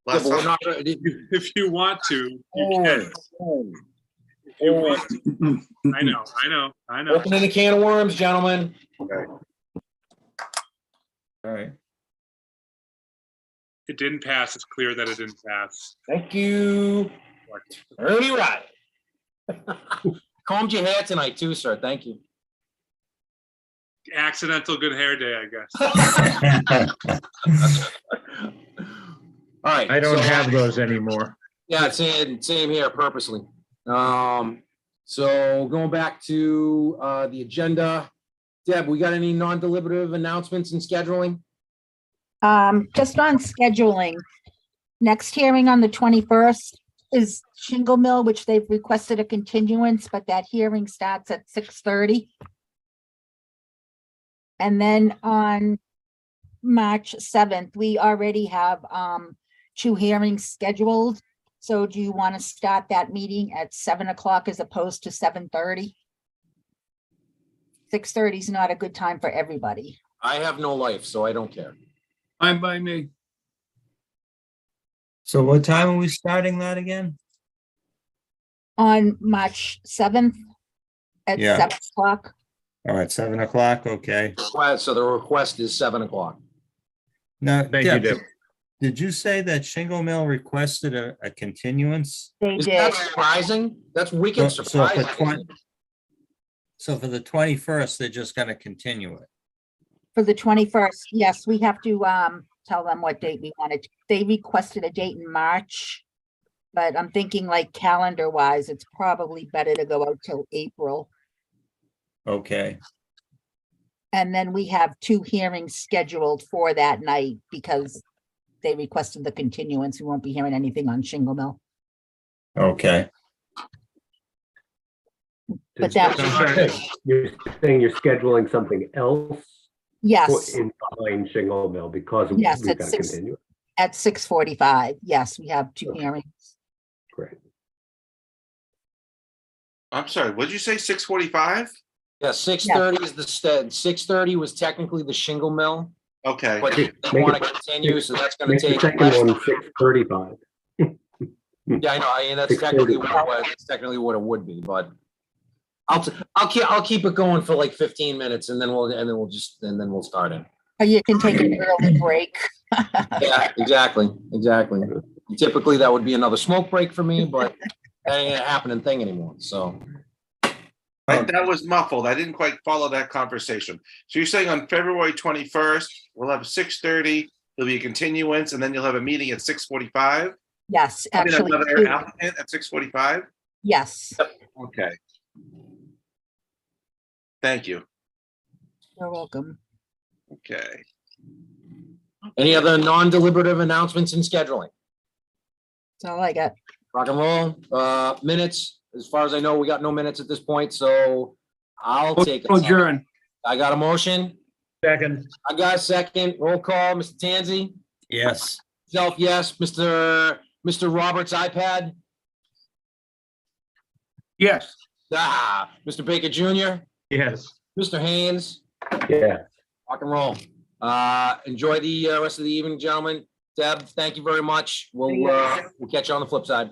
Yeah, Last but we're time. not, If you want to, you can. If you want to. I know. Opening a can of worms, gentlemen. Okay. All right. It didn't pass. It's clear that it didn't pass. Thank you. Ernie Rod. Combed your hair tonight too, sir. Thank you. Accidental good hair day, I guess. All right. I don't so- have those anymore. Yeah, same here purposely. So going back to the agenda, Deb, we got any non-deliberative announcements and scheduling? Just on scheduling, next hearing on the 21st is Shingle Mill, which they've requested a continuance, but that hearing starts at 6:30. And then on March 7th, we already have 2 hearings scheduled. So do you want to start that meeting at 7 o'clock as opposed to 7:30? 6:30 is not a good time for everybody. I have no life, so I don't care. Fine by me. So what time are we starting that again? On March 7th at Yeah. 7 o'clock. All right, 7 o'clock, okay. So the request is 7 o'clock. Now, Thank you, Deb, Deb. did you say that Shingle Mill requested a continuance? They Is did. that surprising? That's wicked So for surprising. So for the 21st, they're just gonna continue it. For the 21st, yes, we have to tell them what date we wanted. They requested a date in March. But I'm thinking like calendar wise, it's probably better to go out till April. Okay, And then we have 2 hearings scheduled for that night because they requested the continuance. We won't be hearing anything on Shingle Mill. okay. But that, You're saying you're scheduling something else yes, in behind Shingle Mill because Yes, we've at got to 6. continue. at 6:45. Yes, we have 2 hearings. Great. I'm sorry, what'd you say, 6:45? Yeah, 6:30 is the 6:30 was technically the Shingle Mill. Okay, but they want to continue, so that's gonna Make the take. second less- one 6:35. Yeah, I know, I mean, that's 6:30. technically that's technically what it would be, but I'll keep it going for like 15 minutes and then we'll start it. Or you can take an early break. Yeah, exactly. Typically, that would be another smoke break for me, but that ain't a happening thing anymore, so. that was muffled. I didn't quite follow that conversation. So you're saying on February 21st, we'll have 6:30, there'll be a continuance, and then you'll have a meeting at 6:45? Yes, I mean, actually, another applicant at 6:45? yes, Okay. Thank you. you're welcome. Okay. Any other non-deliberative announcements in scheduling? That's all I got. Rock and roll, minutes, as far as I know, we got no minutes at this point, so I'll take it. Adjourn. I got a motion, Second, I got a second, roll call, Mr. Tanzi, Yes. self, yes, Mr. Roberts iPad, Yes. Mr. Baker Jr., yes. Mr. Haynes, Yeah. rock and roll. Enjoy the rest of the evening, gentlemen. Deb, thank you very much. We'll catch you on the flip side.